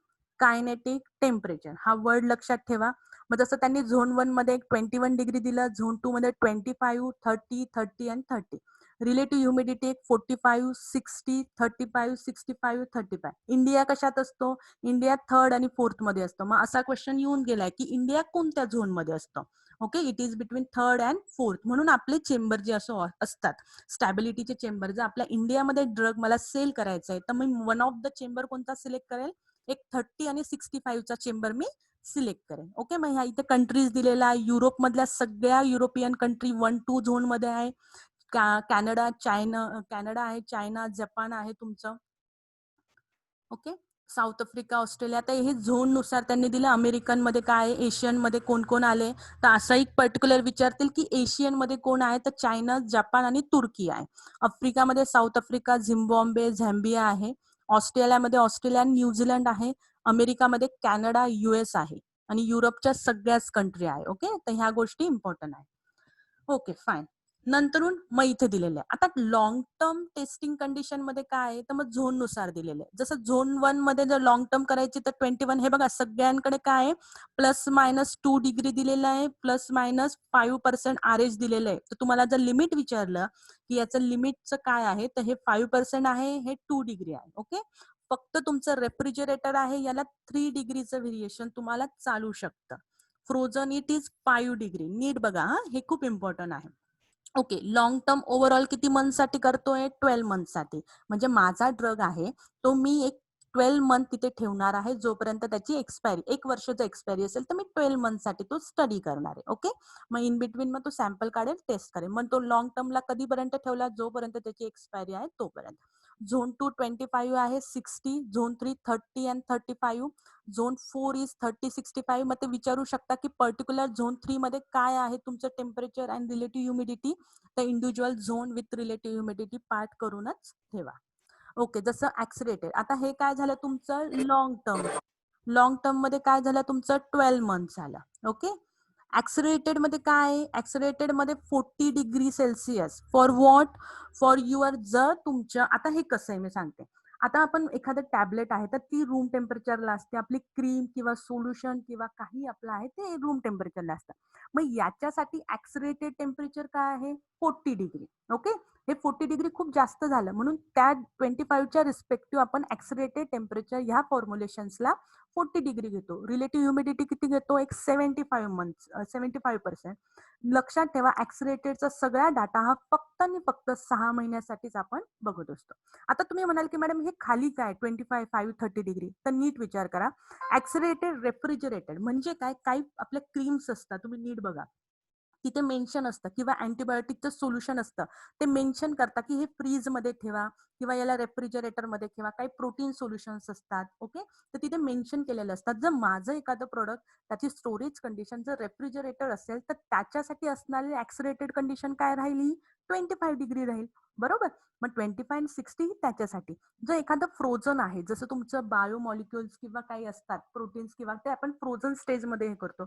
kinetic temperature. हा वर्ड लक्षात ठेवा. मग जसं त्यांनी झोन 1 मध्ये 21 डिग्री दिलं, झोन 2 मध्ये 25, 30, 30 आणि 30. Relative humidity 45, 60, 35, 65, 35. इंडिया कशात असतो? इंडिया 3rd आणि 4th मध्ये असतो. मग असा क्वेश्चन येऊन गेलाय की इंडिया कोणत्या झोन मध्ये असतो? Okay, it is between 3rd and 4th. म्हणून आपले चेंबर जे असं असतात स्टॅबिलिटीचे चेंबर, जर आपल्या इंडियामध्ये ड्रग मला सेल करायचा आहे तर मी वन ऑफ द चेंबर कोणता सिलेक्ट करेल? एक 30 आणि 65 चा चेंबर मी सिलेक्ट करेन. ओके, मग ह्या इथे कंट्रीज दिलेला आहे. युरोप मधल्या सगळ्या युरोपियन कंट्री 1-2 झोन मध्ये आहे. कॅनडा, कॅनडा आहे, चायना, जपान आहे तुमचं. Okay, south Africa, Australia. तर हे झोन नुसार त्यांनी दिलं. अमेरिकन मध्ये काय आहे, एशियन मध्ये कोण कोण आले, तर असं एक पर्टिक्युलर विचारतील की एशियन मध्ये कोण आहे, तर चायना, जपान आणि तुर्की आहे. आफ्रिकामध्ये साऊथ आफ्रिका, झिम्बाब्वे, झॅम्बिया आहे. ऑस्ट्रेलियामध्ये ऑस्ट्रेलिया, न्यूझीलंड आहे. अमेरिकामध्ये कॅनडा, US आहे आणि युरोपच्या सगळ्याच कंट्री आहे. ओके, तर ह्या गोष्टी इम्पॉर्टंट आहे. Okay, fine. नंतरून मग इथे दिलेलं आहे. आता लॉंग टर्म टेस्टिंग कंडिशन मध्ये काय आहे, तर मग झोन नुसार दिलेलं आहे. जसं झोन 1 मध्ये जर लॉंग टर्म करायची तर 21 हे बघा सगळ्यांकडे काय आहे +- 2 डिग्री दिलेलं आहे, +- 5% RH दिलेलं आहे. तर तुम्हाला जर लिमिट विचारलं की याचं लिमिटचं काय आहे, तर हे 5% आहे, हे 2 डिग्री आहे. ओके, फक्त तुमचं रेफ्रिजरेटर आहे याला 3 डिग्रीचं व्हेरिएशन तुम्हाला चालू शकतं. Frozen it is 5 degree. नीट बघा हा, हे खूप इम्पॉर्टंट आहे. ओके, लॉंग टर्म ओव्हरऑल किती मंथसाठी करतोय? 12 मंथसाठी. म्हणजे माझा ड्रग आहे तो मी एक 12 मंथ तिथे ठेवणार आहे, जोपर्यंत त्याची एक्सपायरी 1 वर्षाचा एक्सपायरी असेल तर मी 12 मंथसाठी तो स्टडी करणार आहे. ओके, मग इन बिटवीन मग तो सॅम्पल काढेल, टेस्ट करेल. मग तो लॉंग टर्मला कधीपर्यंत ठेवला? जोपर्यंत त्याची एक्सपायरी आहे तोपर्यंत. झोन 2 25 आहे, 60. Zone 3 30 and 35. Zone 4 is 30-65. मग ते विचारू शकता की पर्टिक्युलर झोन 3 मध्ये काय आहे तुमचं टेम्परेचर अँड रिलेटिव्ह ह्युमिडिटी. तर individual zone with relative humidity part करूनच ठेवा. ओके, जसं ऍक्सिडेटेड. आता हे काय झालं तुमचं लॉंग टर्म. लॉंग टर्म मध्ये काय झालं तुमचं 12 मंथ झालं. ओके, ऍक्सिलेटेड मध्ये काय? ऍक्सिलेटेड मध्ये 40 degree Celsius for what? For your, जर तुमच्या, आता हे कसं आहे मी सांगते. आता आपण एखादं टॅबलेट आहे तर ती रूम टेम्परेचरला असते. आपली क्रीम किंवा सोल्युशन किंवा काही आपलं आहे ते रूम टेम्परेचरला असतं. मग याच्यासाठी ऍक्सिलेटेड टेम्परेचर काय आहे? 40 डिग्री. ओके, हे 40 डिग्री खूप जास्त झालं, म्हणून त्या 25च्या रिस्पेक्टिव्ह आपण ऍक्सिलेटेड टेम्परेचर ह्या फॉर्म्युलेशन्सला 40 डिग्री घेतो. रिलेटिव्ह ह्युमिडिटी किती घेतो? एक 75%. लक्षात ठेवा, ऍक्सिलेटेडचा सगळा डाटा हा फक्त आणि फक्त 6 महिन्यासाठीच आपण बघत असतो. आता तुम्ही म्हणाल की मॅडम हे खाली काय 25, 5, 30 डिग्री, तर नीट विचार करा. ऍक्सिलेटेड रेफ्रिजरेटेड म्हणजे काय? काही आपल्या क्रीम्स असतात, तुम्ही नीट बघा, तिथे मेन्शन असतं, किंवा अँटीबायोटिकचं सोल्युशन असतं, ते मेन्शन करता की हे फ्रीज मध्ये ठेवा किंवा याला रेफ्रिजरेटर मध्ये ठेवा. काही प्रोटीन सोल्युशन्स असतात. ओके, तर तिथे मेन्शन केलेले असतात. जर माझं एखादं प्रोडक्ट त्याची स्टोरेज कंडिशन जर रेफ्रिजरेटर असेल तर त्याच्यासाठी असणारी ऍक्सिलेटेड कंडिशन काय राहिली? 25 डिग्री राहील. बरोबर, मग 25 आणि 60 त्याच्यासाठी. जर एखादं फ्रोझन आहे, जसं तुमचं बायोमॉलिक्युल्स किंवा काही असतात प्रोटीन्स, किंवा ते आपण फ्रोझन स्टेज मध्ये हे करतो,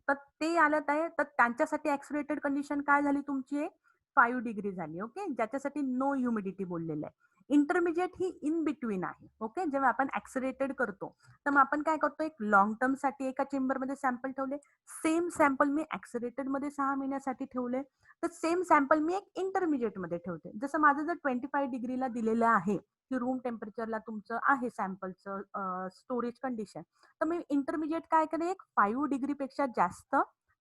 तर ते आलं आहे, तर त्यांच्यासाठी ऍक्सिलेटेड कंडिशन काय झाली तुमची? 5 डिग्री झाली. ओके, ज्याच्यासाठी नो ह्युमिडिटी बोललेलं आहे. इंटरमिजिएट ही इन बिटवीन आहे. ओके, जेव्हा आपण ऍक्सिलेटेड करतो तर मग आपण काय करतो? एक लॉंग टर्म साठी एका चेंबरमध्ये सॅम्पल ठेवले, सेम सॅम्पल मी ऍक्सिलेटेड मध्ये 6 महिन्यासाठी ठेवले, तर सेम सॅम्पल मी एक इंटरमिजिएट मध्ये ठेवते. जसं माझं जर 25 डिग्रीला दिलेलं आहे की रूम टेम्परेचरला तुमचं आहे सॅम्पलचं स्टोरेज कंडिशन, तर मी इंटरमिजिएट काय करेन? एक 5 डिग्री पेक्षा जास्त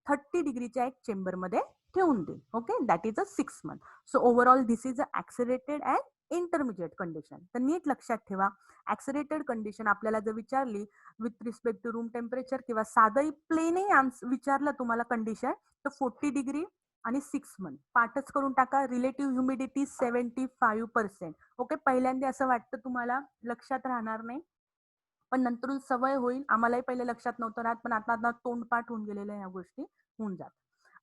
30 डिग्रीच्या एक चेंबर मध्ये ठेवून देईल. Okay, that is a 6 month. So overall this is a accelerated and intermediate condition. तर नीट लक्षात ठेवा, ऍक्सिलेटेड कंडिशन आपल्याला जर विचारली with respect to room temperature किंवा साधंही प्लेनही विचारलं तुम्हाला कंडिशन, तर 40 डिग्री आणि 6 मंथ पाठच करून टाका. Relative humidity 75%. ओके, पहिल्यांदा असं वाटतं तुम्हाला लक्षात राहणार नाही, पण नंतरून सवय होईल. आम्हालाही पहिले लक्षात नव्हतं राहत, पण आता तोंडपाठ होऊन गेलेल्या ह्या गोष्टी होऊन जात.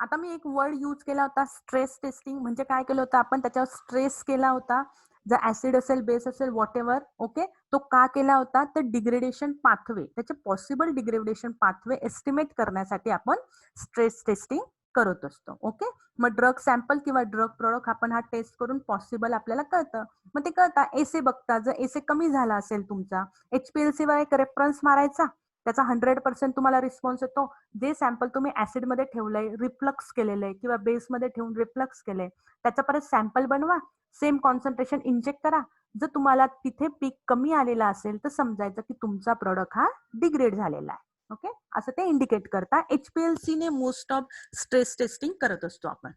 आता मी एक वर्ड यूज केला होता, स्ट्रेस टेस्टिंग. म्हणजे काय केलं होतं आपण? त्याच्यावर स्ट्रेस केला होता. जर ऍसिड असेल, बेस असेल, व्हॉट एव्हर. ओके, तो का केला होता? तर डिग्रेडेशन पाथवे, त्याचे पॉसिबल डिग्रेडेशन पाथवे एस्टिमेट करण्यासाठी आपण स्ट्रेस टेस्टिंग करत असतो. ओके, मग ड्रग सॅम्पल किंवा ड्रग प्रोडक्ट आपण हा टेस्ट करून पॉसिबल आपल्याला कळतं. मग ते कळता एसे बघता, जर एसे कमी झाला असेल तुमचा, HPLC वर एक रेफरन्स मारायचा, त्याचा 100% तुम्हाला रिस्पॉन्स येतो. जे सॅम्पल तुम्ही ऍसिड मध्ये ठेवलंय, रिफ्लक्स केलेलं आहे किंवा बेस मध्ये ठेवून रिफ्लक्स केलंय, त्याचा परत सॅम्पल बनवा, सेम कॉन्सन्ट्रेशन इंजेक्ट करा. जर तुम्हाला तिथे पीक कमी आलेला असेल तर समजायचं की तुमचा प्रोडक्ट हा डिग्रेड झालेला आहे. ओके, असं ते इंडिकेट करता. HPLC ने मोस्ट ऑफ स्ट्रेस टेस्टिंग करत असतो आपण.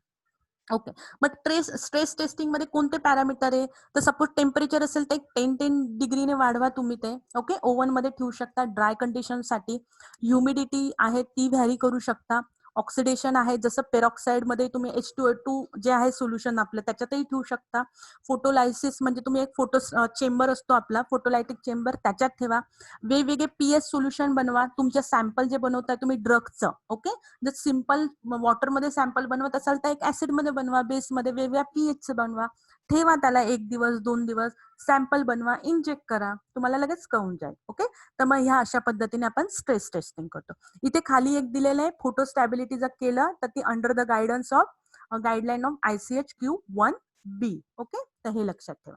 ओके, मग स्ट्रेस टेस्टिंग मध्ये कोणते पॅरामीटर आहे? तर सपोज टेम्परेचर असेल तर 10 डिग्रीने वाढवा तुम्ही ते. ओके, ओव्हन मध्ये ठेवू शकता ड्राय कंडिशन साठी. ह्युमिडिटी आहे ती व्हॅरी करू शकता. ऑक्सिडेशन आहे, जसं पेरॉक्साईड मध्ये तुम्ही H2O2 जे आहे सोल्युशन आपलं त्याच्यातही ठेवू शकता. फोटोलायसिस म्हणजे तुम्ही एक फोटो चेंबर असतो आपला, फोटोलायटिक चेंबर, त्याच्यात ठेवा. वेगवेगळे PS सोल्युशन बनवा. तुमच्या सॅम्पल जे बनवताय तुम्ही ड्रगचं, ओके, जर सिंपल वॉटरमध्ये सॅम्पल बनवत असाल तर एक ऍसिडमध्ये बनवा, बेसमध्ये वेगवेगळ्या pH बनवा, ठेवा त्याला 1 दिवस 2 दिवस, सॅम्पल बनवा, इंजेक्ट करा, तुम्हाला लगेच कळून जाईल. ओके, तर मग ह्या अशा पद्धतीने आपण स्ट्रेस टेस्टिंग करतो. इथे खाली एक दिलेलं आहे, फोटो स्टॅबिलिटी जर केलं तर ती under the guidance of guideline of ICH-Q1B. Okay, तर हे लक्षात ठेवा.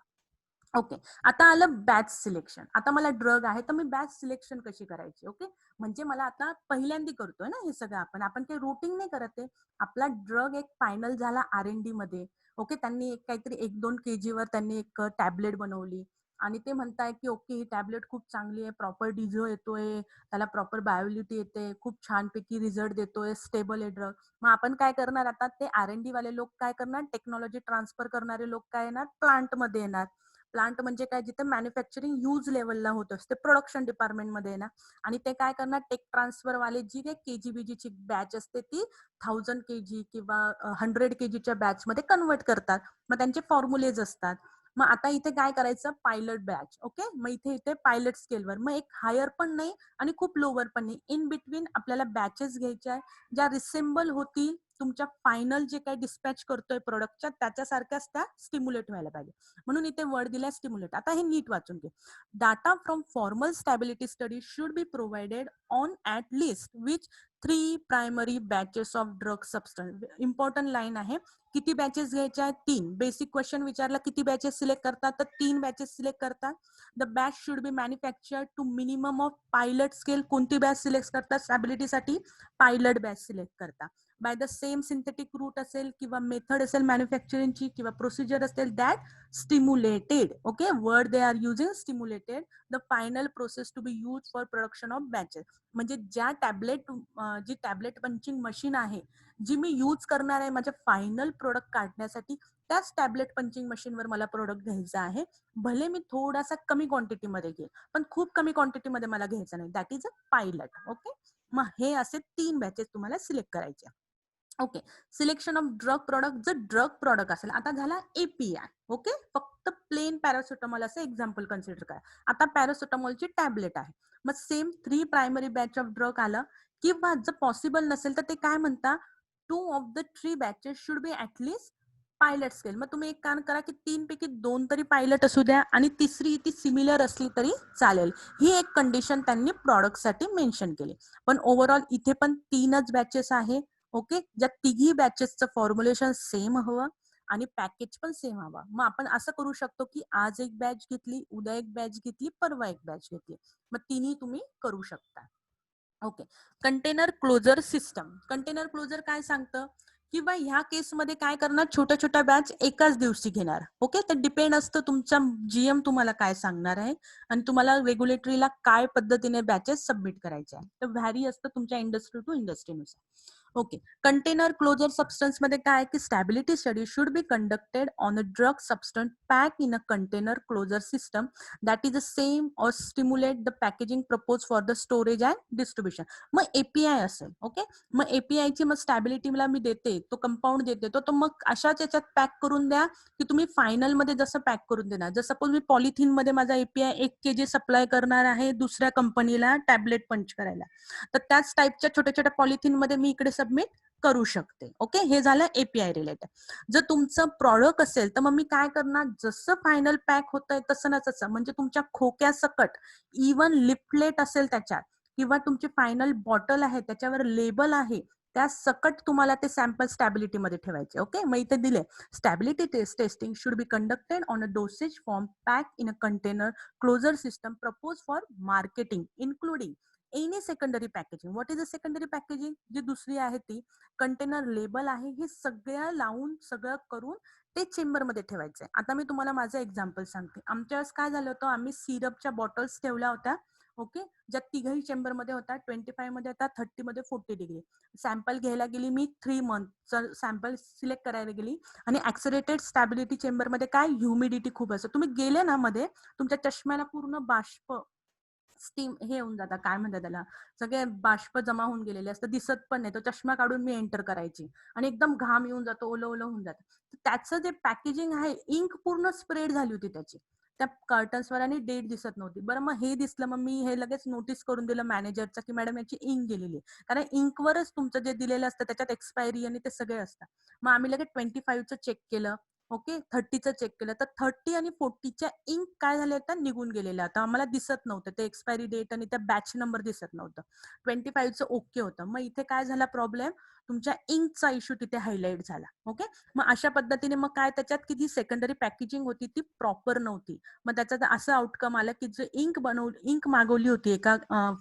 ओके, आता आलं बॅच सिलेक्शन. आता मला ड्रग आहे तर मी बॅच सिलेक्शन कशी करायची. ओके, म्हणजे मला आता पहिल्यांदा करतोय ना हे सगळं आपण काही रुटीन नाही करत आहे. आपला ड्रग एक फायनल झाला R&D मध्ये. ओके, त्यांनी एक काहीतरी 1-2 kg वर त्यांनी एक टॅबलेट बनवली आणि ते म्हणताय की ओके ही टॅबलेट खूप चांगली आहे, प्रॉपर डिझो येतोय, त्याला प्रॉपर बायोलिटी येते, खूप छानपैकी रिझल्ट देतोय, स्टेबल आहे ड्रग. मग आपण काय करणार आता, ते R&D वाले लोक काय करणार, टेक्नॉलॉजी ट्रान्सफर करणारे लोक काय येणार, प्लांट मध्ये येणार. प्लांट म्हणजे काय, जिथे मॅन्युफॅक्चरिंग यूज लेवलला होत असते, प्रोडक्शन डिपार्टमेंटमध्ये ना. आणि ते काय करणार, टेक ट्रान्सफर वाले जी काही KGBGची बॅच असते ती 1000 kg किंवा 100 kgच्या बॅच मध्ये कन्वर्ट करतात. मग त्यांचे फॉर्म्युलेज असतात. मग आता इथे काय करायचं, पायलट बॅच. ओके, मग इथे पायलट स्केलवर, मग एक हायर पण नाही आणि खूप लोवर पण नाही, इन बिटवीन आपल्याला बॅचेस घ्यायच्या आहे ज्या रिसेंबल होतील तुमच्या फायनल जे काही डिस्पॅच करतोय प्रोडक्टच्या त्याच्यासारख्याच त्या स्टिम्युलेट व्हायला पाहिजे. म्हणून इथे वर्ड दिलाय स्टिम्युलेट. आता हे नीट वाचून घे. Data from formal stability study should be provided on at list which 3 primary batches of drug substance. Important line आहे. किती बॅचेस घ्यायच्या आहेत, 3. बेसिक क्वेश्चन विचारला किती बॅचेस सिलेक्ट करतात, तर 3 बॅचेस सिलेक्ट करतात. The batch should be manufactured to minimum of pilot scale. कोणती बॅच सिलेक्ट करतात स्टॅबिलिटीसाठी, पायलट बॅच सिलेक्ट करतात. By the same synthetic route असेल किंवा मेथड असेल मॅन्युफॅक्चरिंगची किंवा प्रोसिजर असेल that stimulated. Okay, word they are using stimulated the final process to be use for production of batches. म्हणजे ज्या जी टॅबलेट पंचिंग मशीन आहे जी मी यूज करणार आहे माझ्या फायनल प्रोडक्ट काढण्यासाठी, त्याच टॅबलेट पंचिंग मशीनवर मला प्रोडक्ट घ्यायचा आहे. भले मी थोडासा कमी क्वांटिटीमध्ये घेईल, पण खूप कमी क्वांटिटीमध्ये मला घ्यायचं नाही. That is a pilot. Okay, मग हे असे 3 बॅचेस तुम्हाला सिलेक्ट करायचे. Okay, selection of drug product. जर ड्रग प्रोडक्ट असेल, आता झाला API. ओके, फक्त प्लेन पॅरासिटामॉल असं एक्झाम्पल कन्सिडर करा. आता पॅरासिटामॉलची टॅबलेट आहे, मग same 3 primary batch of drug आलं, किंवा जर पॉसिबल नसेल तर ते काय म्हणता, 2 of the 3 batches should be at least pilot scale. मग तुम्ही एक काम करा की 3 पैकी 2 तरी पायलट असू द्या आणि तिसरी ती सिमिलर असली तरी चालेल. ही एक कंडिशन त्यांनी प्रॉडक्टसाठी मेन्शन केली. पण ओव्हरऑल इथे पण 3च बॅचेस आहे. ओके, ज्या तिघी बॅचेसचं फॉर्म्युलेशन सेम हवं आणि पॅकेज पण सेम हवा. मग आपण असं करू शकतो की आज एक बॅच घेतली, उद्या एक बॅच घेतली, परवा एक बॅच घेतली, मग तिन्ही तुम्ही करू शकता. Okay, container closure system. Container closure काय सांगतं, किंवा ह्या केसमध्ये काय करणार, छोट्या छोट्या बॅच एकाच दिवशी घेणार. ओके, तर डिपेंड असतं तुमचा GM तुम्हाला काय सांगणार आहे आणि तुम्हाला रेग्युलेटरीला काय पद्धतीने बॅचेस सबमिट करायचे आहे. तर व्हॅरी असतं तुमच्या इंडस्ट्री टू इंडस्ट्रीनुसार. ओके, कंटेनर क्लोजर सबस्टन्स मध्ये काय की stability study should be conducted on a drug substance pack in a container closure system that is the same or stimulate the packaging propose for the storage and distribution. मग API असेल. ओके, मग API ची मग स्टॅबिलिटीला मी देते, तो कंपाऊंड देते, तो मग अशाच याच्यात पॅक करून द्या की तुम्ही फायनल मध्ये जसं पॅक करून देणार. जर सपोज मी पॉलिथिन मध्ये माझा API 1 kg सप्लाय करणार आहे दुसऱ्या कंपनीला टॅबलेट पंच करायला, तर त्याच टाईपच्या छोट्या छोट्या पॉलिथिन मध्ये मी इकडे सबमिट करू शकते. ओके, हे झालं API रिलेटेड. जर तुमचं प्रॉडक्ट असेल तर मग मी काय करणार, जसं फायनल पॅक होतंय तसं ना तसं, म्हणजे तुमच्या खोक्या सकट इवन लिफलेट असेल त्याच्यात, किंवा तुमची फायनल बॉटल आहे त्याच्यावर लेबल आहे, त्या सकट तुम्हाला ते सॅम्पल स्टॅबिलिटी मध्ये ठेवायचे. ओके, मग इथे दिले stability testing should be conducted on a dosage form pack in a container closure system propose for marketing including any secondary packaging. What is a secondary packaging, जी दुसरी आहे ती कंटेनर लेबल आहे, हे सगळं लावून सगळं करून ते चेंबर मध्ये ठेवायचंय. आता मी तुम्हाला माझं एक्झाम्पल सांगते. आमच्या वेळेस काय झालं होतं, आम्ही सिरपच्या बॉटल्स ठेवल्या होत्या. ओके, ज्या तिघही चेंबर मध्ये होता, 25 मध्ये होता, 30 मध्ये 40 डिग्री. सॅम्पल घ्यायला गेली मी 3 मंथ, सॅम्पल सिलेक्ट करायला गेली आणि ऍक्सरेटेड स्टॅबिलिटी चेंबर मध्ये काय ह्युमिडिटी खूप असतं. तुम्ही गेले ना मध्ये, तुमच्या चष्म्याला पूर्ण बाष्प स्टीम हे होऊन जातात, काय म्हणतात त्याला, सगळे बाष्प जमा होऊन गेलेले असतं, दिसत पण नाही. तो चष्मा काढून मी एंटर करायची आणि एकदम घाम येऊन जातो, ओलं ओलं होऊन जातं. त्याचं जे पॅकेजिंग आहे, इंक पूर्ण स्प्रेड झाली होती त्याची त्या कर्टन्सवर आणि डेट दिसत नव्हती. बरं, मग हे दिसलं, मग मी हे लगेच नोटीस करून दिलं मॅनेजरचं की मॅडम याची इंक गेलेली आहे. कारण इंकवरच तुमचं जे दिलेलं असतं त्याच्यात एक्सपायरी आणि ते सगळे असतात. मग आम्ही लगेच 25चं चेक केलं. ओके 30चं चेक केलं तर 30 आणि 40च्या इंक काय झाले आता निघून गेलेलं आता आम्हाला दिसत नव्हतं ते एक्सपायरी डेट आणि त्या बॅच नंबर दिसत नव्हतं 25चं ओके होतं मग इथे काय झाला प्रॉब्लेम तुमच्या इंकचा इश्यू तिथे हायलाइट झाला ओके मग अशा पद्धतीने मग काय त्याच्यात किती सेकंडरी पॅकेजिंग होती ती प्रॉपर नव्हती मग त्याचा असं आउटकम आलं की जे इंक मागवली होती एका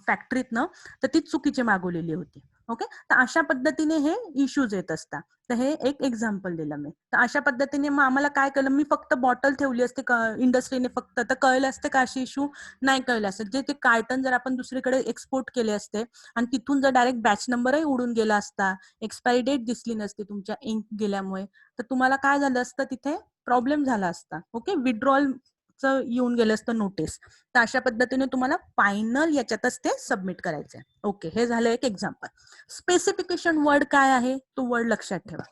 फॅक्टरीतनं तर ती चुकीची मागवलेली होती ओके तर अशा पद्धतीने हे इश्यूज येत असतात तर हे एक एक्झाम्पल दिलं मी तर अशा पद्धतीने मग आम्हाला काय कळलं मी फक्त बॉटल ठेवली असते इंडस्ट्रीने फक्त तर कळलं असते का अशी इश्यू नाही कळलं असते जे ते कार्टन जर आपण दुसरीकडे एक्सपोर्ट केले असते आणि तिथून जर डायरेक्ट बॅच नंबरही उडून गेला असता एक्सपायरी डेट दिसली नसती तुमच्या इंक गेल्यामुळे तर तुम्हाला काय झालं असतं तिथे प्रॉब्लेम झाला असता ओके विड्रॉल येऊन गेलं असतं नोटीस तर अशा पद्धतीने तुम्हाला फायनल याच्यातच ते सबमिट करायचंय ओके हे झालं एक एक्झाम्पल स्पेसिफिकेशन वर्ड काय आहे तो वर्ड लक्षात ठेवा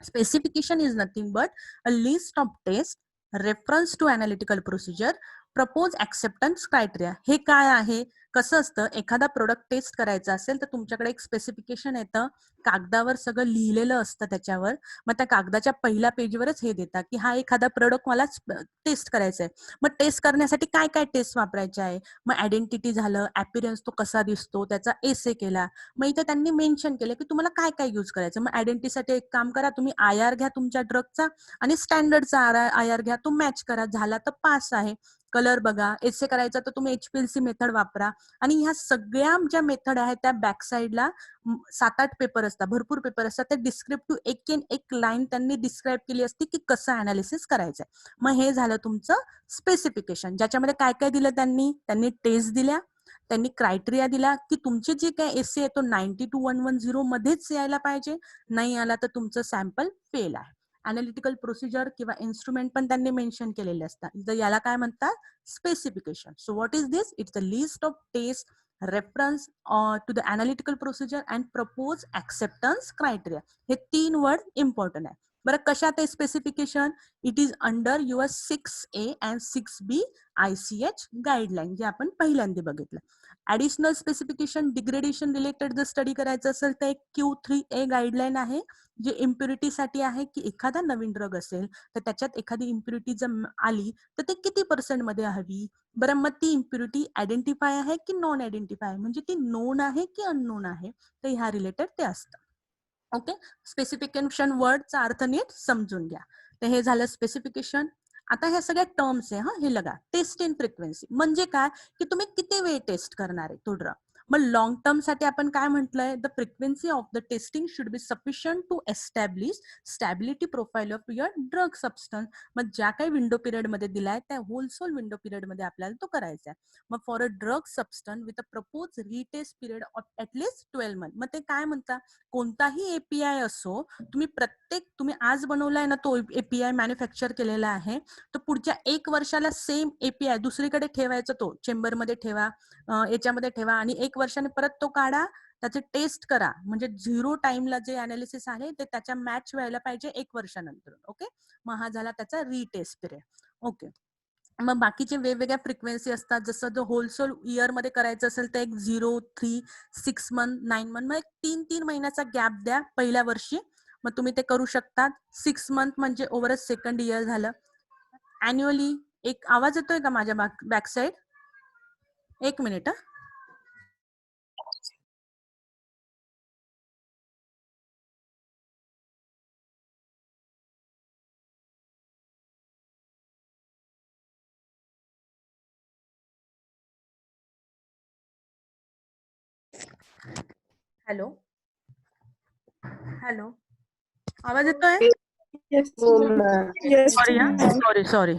specification is nothing but a list of test reference to analytical procedure propose acceptance criteria हे काय आहे कसं असतं एखादा प्रोडक्ट टेस्ट करायचा असेल तर तुमच्याकडे एक स्पेसिफिकेशन येतं कागदावर सगळं लिहिलेलं असतं त्याच्यावर मग त्या कागदाच्या पहिल्या पेजवरच हे देतात की हा एखादा प्रोडक्ट मला टेस्ट करायचा आहे मग टेस्ट करण्यासाठी काय काय टेस्ट वापरायचे आहे मग आयडेंटिटी झालं अपीअरन्स तो कसा दिसतो त्याचा एसे केला मग इथे त्यांनी मेन्शन केलं की तुम्हाला काय काय यूज करायचं मग आयडेंटिटीसाठी एक काम करा तुम्ही आयआर घ्या तुमच्या ड्रगचा आणि स्टँडर्डचा आयआर घ्या तो मॅच करा झाला तर पास आहे कलर बघा एसे करायचा तर तुम्ही एचपीएलसी मेथड वापरा आणि ह्या सगळ्या ज्या मेथड आहेत त्या बॅक साईडला 7-8 पेपर असतात भरपूर पेपर असतात ते डिस्क्रिप्टिव्ह एक लाईन त्यांनी डिस्क्राईब केली असती की कसं अनालिसिस करायचंय मग हे झालं तुमचं स्पेसिफिकेशन ज्याच्यामध्ये काय काय दिलं त्यांनी टेस्ट दिल्या त्यांनी क्रायटेरिया दिला की तुमचे जे काय एसे आहे तो 92110 मध्येच यायला पाहिजे नाही आला तर तुमचं सॅम्पल फेल आहे अनालिटिकल प्रोसिजर किंवा इन्स्ट्रुमेंट पण त्यांनी मेन्शन केलेले असतात तर याला काय म्हणतात specification so what is this it's the list of test reference to the analytical procedure and propose acceptance criteria हे 3 वर्ड इम्पॉर्टंट आहे बरं कशात आहे specification it is under your 6A and 6B ICH guideline जे आपण पहिल्यांदा बघितलं ऍडिशनल स्पेसिफिकेशन डिग्रेडेशन रिलेटेड जर स्टडी करायचं असेल तर एक Q3A गाईडलाईन आहे जे इम्प्युरिटीसाठी आहे की एखादा नवीन ड्रग असेल तर त्याच्यात एखादी इम्प्युरिटी जर आली तर ते किती % मध्ये हवी बरं मग ती इम्प्युरिटी आयडेंटिफाय आहे की नॉन आयडेंटिफाय म्हणजे ती नोन आहे की अननोन आहे तर ह्या रिलेटेड ते असतं ओके स्पेसिफिकेशन वर्डचा अर्थ नीट समजून घ्या तर हे झालं स्पेसिफिकेशन आता ह्या सगळ्या टर्म्स आहे हे लगा टेस्ट इन फ्रिक्वेन्सी म्हणजे काय की तुम्ही किती वेळ टेस्ट करणार आहे तो ड्रग मग लॉंग टर्म साठी आपण काय म्हटलंय the frequency of the testing should be sufficient to establish stability profile of your drug substance मग ज्या काही विंडो पिरियड मध्ये दिलाय त्या होलसोल विंडो पिरियड मध्ये आपल्याला तो करायचा आहे मग for a drug substance with a propose retest period of at least 12 month मग ते काय म्हणतात कोणताही एपीआय असो तुम्ही आज बनवलाय ना तो एपीआय मॅन्युफॅक्चर केलेला आहे तर पुढच्या 1 वर्षाला सेम एपीआय दुसरीकडे ठेवायचा तो चेंबरमध्ये ठेवा याच्यामध्ये ठेवा आणि 1 वर्षाने परत तो काढा त्याचे टेस्ट करा म्हणजे 0 टाइमला जे अनालिसिस आहे ते त्याच्या मॅच व्हायला पाहिजे 1 वर्षानंतर ओके मग हा झाला त्याचा रिटेस्ट पिरियड ओके मग बाकीचे वेगवेगळ्या फ्रिक्वेन्सी असतात जसं जो होलसेल इयर मध्ये करायचं असेल तर एक 0, 3, 6 मंथ 9 मंथ मग एक 3 महिन्याचा गॅप द्या पहिल्या वर्षी मग तुम्ही ते करू शकतात 6 मंथ म्हणजे ओव्हर अ सेकंड इयर झालं अॅन्युअली एक आवाज येतोय का माझ्या back side 1 minute hello hello आवाज येतोय sorry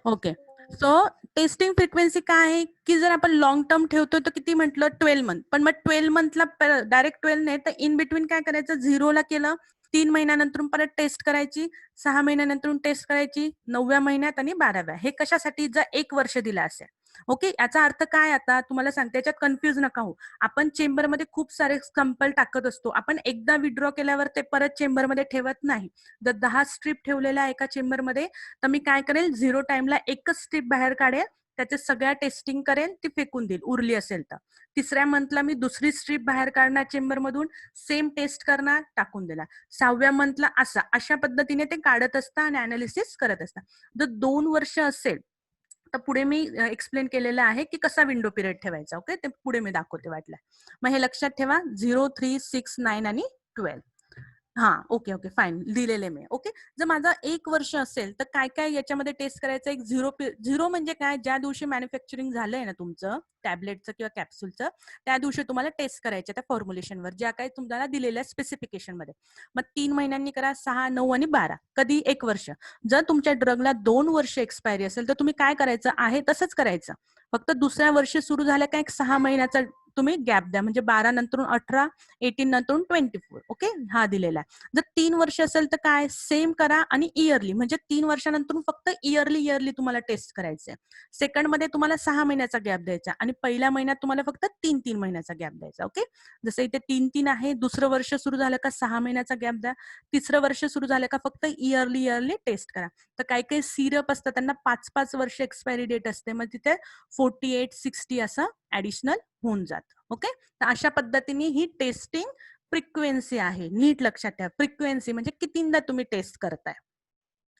okay so testing frequency काय आहे की जर आपण लॉंग टर्म ठेवतो तर किती म्हटलं 12 मंथ पण मग 12 मंथला डायरेक्ट 12 नाही तर इन बिटवीन काय करायचं 0ला केलं 3 महिन्यानंतर परत टेस्ट करायची 6 महिन्यानंतर टेस्ट करायची 9व्या महिन्यात आणि 12व्या हे कशासाठी जर 1 वर्ष दिला असेल ओके याचा अर्थ काय आता तुम्हाला सांगते याच्यात कन्फ्युज नका हो आपण चेंबरमध्ये खूप सारे सॅम्पल टाकत असतो आपण एकदा विड्रॉ केल्यावर ते परत चेंबरमध्ये ठेवत नाही जर 10 स्ट्रीप ठेवलेल्या एका चेंबरमध्ये तर मी काय करेल 0 टाइमला एकच स्ट्रीप बाहेर काढेल त्याच्या सगळ्या टेस्टिंग करेन, ती फेकून देईल उरली असेल तर. तिसऱ्या मंथला मी दुसरी स्ट्रीप बाहेर काढणार चेंबरमधून, सेम टेस्ट करणार, टाकून देणार. 6व्या मंथला अशा पद्धतीने ते काढत असतात आणि अनालिसिस करत असतात. जर 2 वर्ष असेल तर पुढे मी एक्सप्लेन केलेलं आहे की कसा विंडो पिरियड ठेवायचा. ओके, ते पुढे मी दाखवते वाटलं. मग हे लक्षात ठेवा 0, 3, 6, 9 आणि 12. हा, ओके ओके फाईन, दिलेले मी. ओके, जर माझा 1 वर्ष असेल तर काय काय याच्यामध्ये टेस्ट करायचं. एक झिरो म्हणजे काय, ज्या दिवशी मॅन्युफॅक्चरिंग झालंय ना तुमचं टॅबलेटचं किंवा कॅप्सूलचं, त्या दिवशी तुम्हाला टेस्ट करायच्या त्या फॉर्म्युलेशनवर, ज्या काही तुम्हाला दिलेल्या स्पेसिफिकेशन मध्ये. मग 3 महिन्यांनी करा, 6, 9 आणि 12. कधी 1 वर्ष. जर तुमच्या ड्रगला 2 वर्ष एक्सपायरी असेल तर तुम्ही काय करायचं आहे तसंच करायचं. फक्त दुसऱ्या वर्षी सुरू झालं का एक 6 महिन्याचा तुम्ही गॅप द्या, म्हणजे 12 नंतरून 18, 18 नंतरून 24. ओके, हा दिलेला आहे. जर 3 वर्ष असेल तर काय, सेम करा आणि इयरली, म्हणजे 3 वर्षानंतर फक्त इयरली तुम्हाला टेस्ट करायचे. सेकंड मध्ये तुम्हाला 6 महिन्याचा गॅप द्यायचा आणि पहिल्या महिन्यात तुम्हाला फक्त 3 महिन्याचा गॅप द्यायचा. ओके, जसं इथे 3 आहे, दुसरं वर्ष सुरू झालं का 6 महिन्याचा गॅप द्या, तिसरं वर्ष सुरू झालं का फक्त इयरली टेस्ट करा. तर काही काही सिरप असतात त्यांना 5-5 वर्ष एक्सपायरी डेट असते, मग तिथे 48, 60 असं ऍडिशनल होऊन जातं. ओके, तर अशा पद्धतीने ही टेस्टिंग फ्रिक्वेन्सी आहे. नीट लक्षात ठेवा, फ्रिक्वेन्सी म्हणजे कितींदा तुम्ही टेस्ट करताय.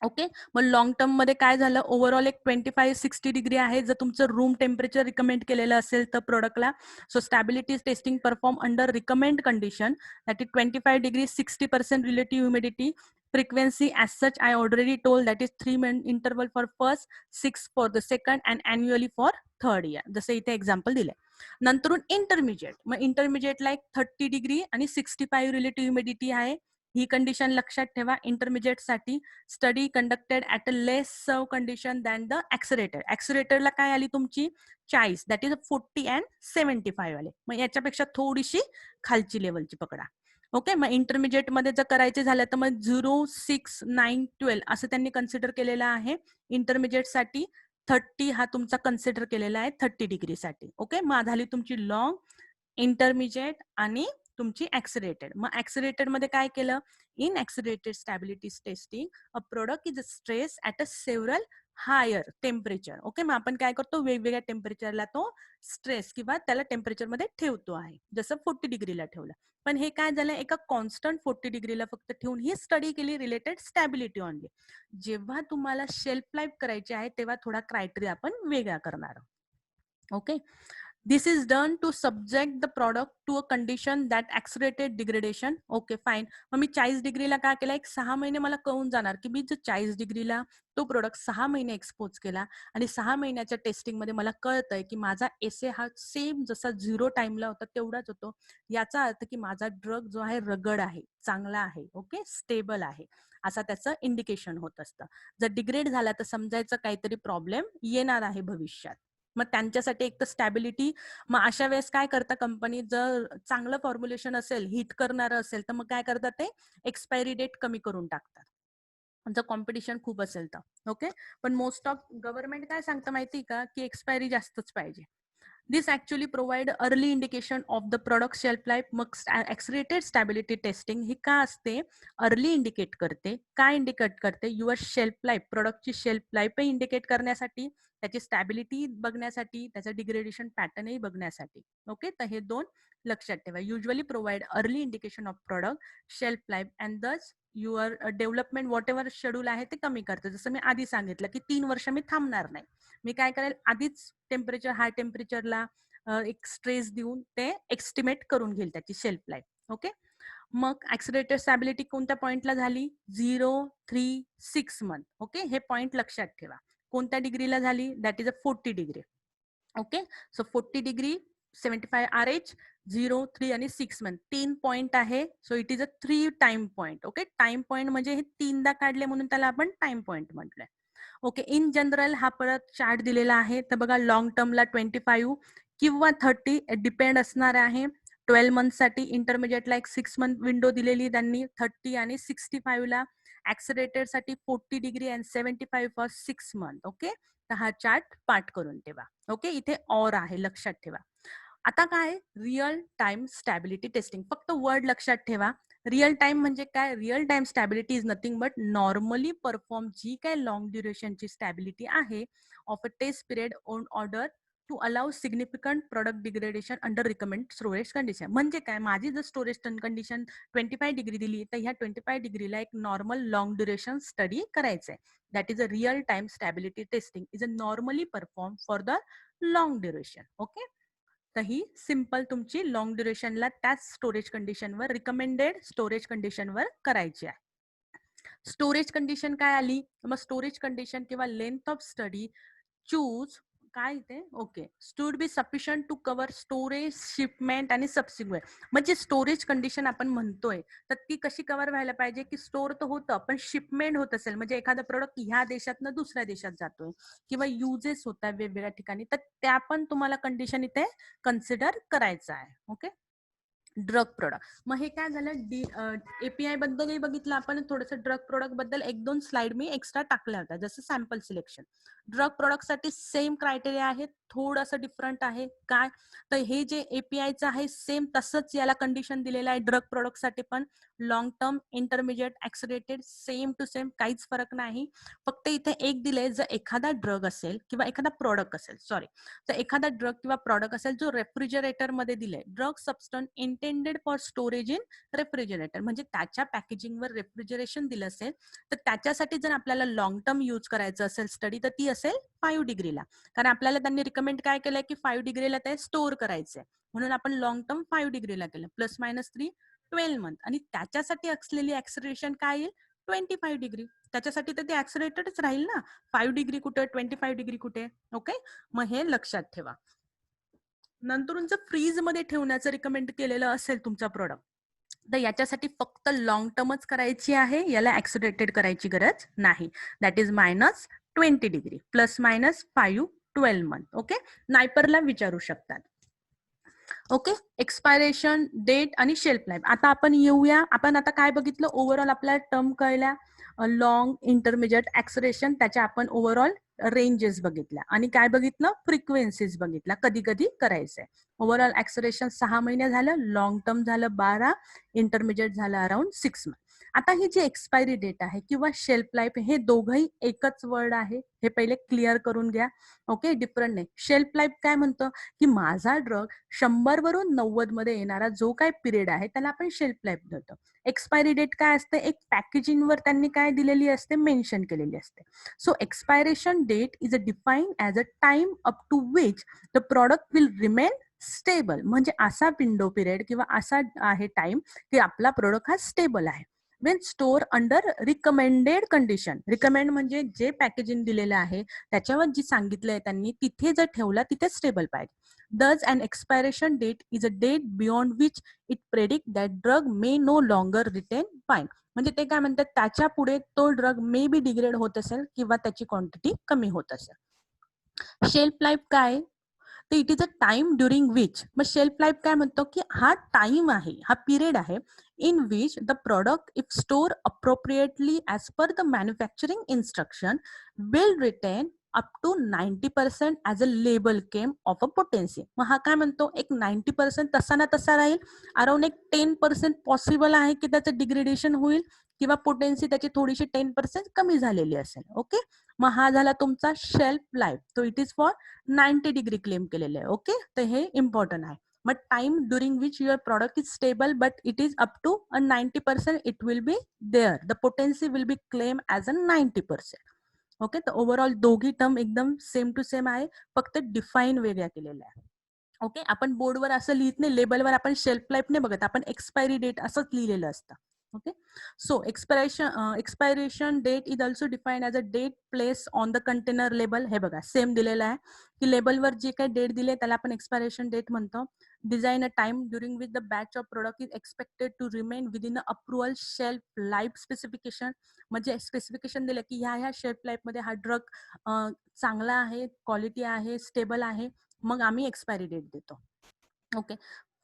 ओके, मग लॉंग टर्म मध्ये काय झालं, ओव्हरऑल एक 25-60 डिग्री आहे. जर तुमचं रूम टेम्परेचर रिकमेंड केलेलं असेल तर प्रोडक्टला, so stability testing perform under recommend condition, that is 25 degree, 60% relative humidity. Frequency as such I already told, that is 3-month interval for first, 6 for the second and annually for third year. जसं इथे एक्झाम्पल दिलंय. नंतरून इंटरमिजिएट, मग इंटरमिजिएटला एक 30 डिग्री आणि 65 रिलेटिव्ह ह्युमिडिटी आहे. ही कंडिशन लक्षात ठेवा. इंटरमिजिएट साठी study conducted at a less सर्व कंडिशन दॅन द ऍक्सिलेटर. ऍक्सिलेटरला काय आली तुमची 40, दॅट इज 40 अँड 75 आले. मग याच्यापेक्षा थोडीशी खालची लेवलची पकडा. ओके, मग इंटरमिजिएट मध्ये जर करायचे झालं तर मग 0, 6, 9, 12 असं त्यांनी कन्सिडर केलेलं आहे. इंटरमिजिएट साठी 30 हा तुमचा कन्सिडर केलेला आहे 30 डिग्री साठी. ओके, मग झाली तुमची लॉंग, इंटरमिजिएट आणि तुमची ऍक्सिलेटेड. मग ऍक्सिलेटेड मध्ये काय केलं, in accelerated stability testing a product is stress at a several higher temperature. Okay, मग आपण काय करतो, वेगवेगळ्या टेम्परेचरला तो स्ट्रेस किंवा त्याला टेम्परेचर मध्ये ठेवतो आहे. जसं 40 डिग्रीला ठेवलं, पण हे काय झालं, एका कॉन्स्टंट 40 डिग्रीला फक्त ठेवून ही स्टडी केली रिलेटेड स्टॅबिलिटी ऑनली. जेव्हा तुम्हाला शेल्फ लाईफ करायची आहे तेव्हा थोडा क्रायटेरिया आपण वेगळा करणार. Okay, this is done to subject the product to a condition that accelerated degradation. Okay fine, मग मी 40 डिग्रीला काय केलं, एक 6 महिने मला कळून जाणार की मी जर 40 डिग्रीला तो प्रोडक्ट 6 महिने एक्सपोज केला आणि 6 महिन्याच्या टेस्टिंग मध्ये मला कळतंय की माझा एसे हा सेम जसा 0 टाइमला होता तेवढाच होतो. याचा अर्थ की माझा ड्रग जो आहे रगड आहे, चांगला आहे, ओके स्टेबल आहे, असा त्याचं इंडिकेशन होत असतं. जर डिग्रेड झाला तर समजायचं काहीतरी प्रॉब्लेम येणार आहे भविष्यात. मग त्यांच्यासाठी एक तर स्टॅबिलिटी, मग अशा वेळेस काय करता कंपनी, जर चांगलं फॉर्म्युलेशन असेल, हिट करणारं असेल तर मग काय करतात, ते एक्सपायरी डेट कमी करून टाकतात जर कॉम्पिटिशन खूप असेल तर. ओके, पण मोस्ट ऑफ गव्हर्नमेंट काय सांगतं माहिती का, की एक्सपायरी जास्तच पाहिजे. This actually provide early indication of the product shelf life. मग accelerated stability testing ही का असते, अर्ली इंडिकेट करते. काय इंडिकेट करते, युअर शेल्फ लाईफ, प्रोडक्टची शेल्फ लाईफ इंडिकेट करण्यासाठी, त्याची स्टॅबिलिटी बघण्यासाठी, त्याचं डिग्रेडेशन पॅटर्नही बघण्यासाठी. ओके, तर हे 2 लक्षात ठेवा. Usually provide early indication of product shelf life and दस your development what ever schedule आहे ते कमी करते. जसं मी आधी सांगितलं की 3 वर्ष मी थांबणार नाही, मी काय करेल, आधीच टेम्परेचर हाय टेम्परेचरला एक स्ट्रेस देऊन ते एस्टिमेट करून घेईल त्याची शेल्फ लाईफ. ओके, मग ऍक्सिलेटेड स्टॅबिलिटी कोणत्या पॉइंटला झाली, 0, 3, 6 मंथ. ओके, हे पॉइंट लक्षात ठेवा. कोणत्या डिग्रीला झाली, that is a 40 degree. Okay, so 40 degree, 75 RH, 0, 3 आणि 6 मंथ, 3 पॉइंट आहे. So it is a 3 time point. Okay, time point म्हणजे हे 3दा काढले म्हणून त्याला आपण टाइम पॉइंट म्हटलंय. ओके, इन जनरल हा परत चार्ट दिलेला आहे. तर बघा, लॉंग टर्मला 25 किंवा 30 डिपेंड असणार आहे. 12 मंथसाठी, इंटरमिजिएटला एक 6 मंथ विंडो दिलेली त्यांनी 30 आणि 65 ला. ऍक्सिलेटेड साठी 40 degree and 75 for 6 month. Okay, तर हा चार्ट पाठ करून ठेवा. ओके, इथे ऑर आहे, लक्षात ठेवा. आता काय, रिअल टाइम स्टॅबिलिटी टेस्टिंग, फक्त वर्ड लक्षात ठेवा. रिअल टाइम म्हणजे काय, real time stability is nothing but normally perform जी काय लॉंग ड्युरेशनची स्टॅबिलिटी आहे of a test period on order to allow significant product degradation under recommend storage condition. म्हणजे काय, माझी जर स्टोरेज कंडिशन 25 डिग्री दिली तर ह्या 25 डिग्रीला एक नॉर्मल लॉंग ड्युरेशन स्टडी करायचं आहे. That is a real time stability testing is a normally perform for the long duration. Okay, तर ही सिंपल तुमची लॉंग ड्युरेशनला त्याच स्टोरेज कंडिशनवर रिकमेंडेड स्टोरेज कंडिशनवर करायची आहे. स्टोरेज कंडिशन काय आली, मग स्टोरेज कंडिशन किंवा लेंथ ऑफ स्टडी चूज काय इथे okay should be sufficient to cover storage shipment आणि सबसिक्वेंट. म्हणजे स्टोरेज कंडिशन आपण म्हणतोय तर ती कशी कव्हर व्हायला पाहिजे की स्टोर तर होतं पण शिपमेंट होत असेल, म्हणजे एखादा प्रोडक्ट ह्या देशातनं दुसऱ्या देशात जातोय किंवा युजेस होत आहे वेगवेगळ्या ठिकाणी, तर त्या पण तुम्हाला कंडिशन इथे कन्सिडर करायचं आहे. Okay, drug product. मग हे काय झालं, एपीआय बद्दलही बघितलं आपण, थोडंसं ड्रग प्रोडक्ट बद्दल 1-2 स्लाइड मी एक्स्ट्रा टाकल्या होत्या, जसं सॅम्पल सिलेक्शन. ड्रग प्रोडक्ट साठी सेम क्रायटेरिया आहे, थोडंसं डिफरंट आहे. काय तर हे जे एपीआयचं आहे सेम तसंच याला कंडिशन दिलेलं आहे ड्रग प्रोडक्ट साठी पण. Long term, intermediate, accelerated, same to same, काहीच फरक नाही. फक्त इथे एक दिले, जर एखादा ड्रग असेल किंवा एखादा प्रोडक्ट असेल, सॉरी, तर एखादा ड्रग किंवा प्रॉडक्ट असेल जो रेफ्रिजरेटर मध्ये दिले, drug substance intended for storage in refrigerator, म्हणजे त्याच्या पॅकेजिंगवर रेफ्रिजरेशन दिलं असेल तर त्याच्यासाठी जर आपल्याला लॉंग टर्म यूज करायचं असेल स्टडी तर ती असेल 5 डिग्रीला. कारण आपल्याला त्यांनी रिकमेंड काय केलंय की 5 डिग्रीला ते स्टोअर करायचंय, म्हणून आपण लॉंग टर्म 5 डिग्रीला केलं. ±3 12 मंथ. आणि त्याच्यासाठी असलेली ऍक्सलरेशन काय येईल, 25 डिग्री. त्याच्यासाठी तर ते ऍक्सलरेटेडच राहील ना, 5 डिग्री कुठे 25 डिग्री कुठे. ओके, मग हे लक्षात ठेवा. नंतरून जर फ्रीज मध्ये ठेवण्याचं रिकमेंड केलेलं असेल तुमचा प्रोडक्ट तर याच्यासाठी फक्त लॉंग टर्मच करायची आहे, याला ऍक्सिलेटेड करायची गरज नाही. That is -20 degree ±5 12 month. Okay, नायपरला विचारू शकतात. ओके, एक्सपायरेशन डेट आणि शेल्फ लाईफ. आता आपण येऊया, आपण आता काय बघितलं, ओव्हरऑल आपल्या टर्म कळल्या, लॉंग, इंटरमिजिएट, ऍक्सलेरेशन, त्याच्या आपण ओव्हरऑल रेंजेस बघितल्या आणि काय बघितलं, फ्रिक्वेन्सीज बघितल्या, कधी कधी करायचंय. ओव्हरऑल ऍक्सलेरेशन 6 महिने झालं, लॉंग टर्म झालं 12, इंटरमिजिएट झालं अराउंड 6 मंथ. आता ही जी एक्सपायरी डेट आहे किंवा शेल्फ लाईफ, हे दोघंही एकच वर्ड आहे, हे पहिले क्लिअर करून घ्या. ओके, डिफरंट नाही. शेल्फ लाईफ काय म्हणतो की माझा ड्रग 100 वरून 90 मध्ये येणारा जो काय पिरियड आहे त्याला आपण शेल्फ लाईफ देतो. एक्सपायरी डेट काय असते, एक पॅकेजिंगवर त्यांनी काय दिलेली असते, मेन्शन केलेली असते. So expiration date is a define as a time up to which the product will remain stable. म्हणजे असा विंडो पिरियड किंवा असा आहे टाइम की आपला प्रोडक्ट हा स्टेबल आहे. Wien store under recommended condition. Recommend म्हणजे जे पॅकेजिंग दिलेलं आहे त्याच्यावर जी सांगितलंय त्यांनी तिथे जर ठेवला तिथे स्टेबल पाहिजे. Thus, an expiration date is a date beyond which it predict that drug may no longer retain fine. म्हणजे ते काय म्हणतात, त्याच्या पुढे तो ड्रग मे बी डिग्रेड होत असेल किंवा त्याची क्वांटिटी कमी होत असेल. शेल्फ लाईफ काय, तर it is a time during which. मग शेल्फ लाईफ काय म्हणतो की हा टाइम आहे, हा पिरियड आहे in which the product, if stored appropriately as per the manufacturing instruction, will retain up to 90% as a label claim of a potency. मग हा काय म्हणतो, एक 90% तसा ना तसा राहील, अराउंड एक 10% पॉसिबल आहे की त्याचं डिग्रेडेशन होईल किंवा पोटेन्सी त्याची थोडीशी 10% कमी झालेली असेल. ओके, मग हा झाला तुमचा शेल्फ लाईफ. तो it is for 90 degree claim केलेले आहे. ओके, तर हे इम्पॉर्टंट आहे. But time during which your product is stable, but it is up to a 90%, it will be there. The potency will be claimed as a 90%. Okay, तर ओव्हरऑल दोघी टर्म एकदम सेम टू सेम आहे, फक्त डिफाईन वेगळ्या केलेल्या आहे. ओके, आपण बोर्डवर असं लिहित नाही, लेबलवर आपण शेल्फ लाईफ नाही बघत, आपण एक्सपायरी डेट असंच लिहिलेलं असतं. Okay, so expiration date is also define as a date place on the container label. हे बघा सेम दिलेलं आहे की लेबलवर जे काही डेट दिले त्याला आपण एक्सपायरेशन डेट म्हणतो. Design a time during which the batch of product is expected to remain within the approval shelf life specification. म्हणजे स्पेसिफिकेशन दिलं की ह्या शेल्फ लाईफ मध्ये हा ड्रग चांगला आहे, क्वालिटी आहे, स्टेबल आहे, मग आम्ही एक्सपायरी डेट देतो. Okay,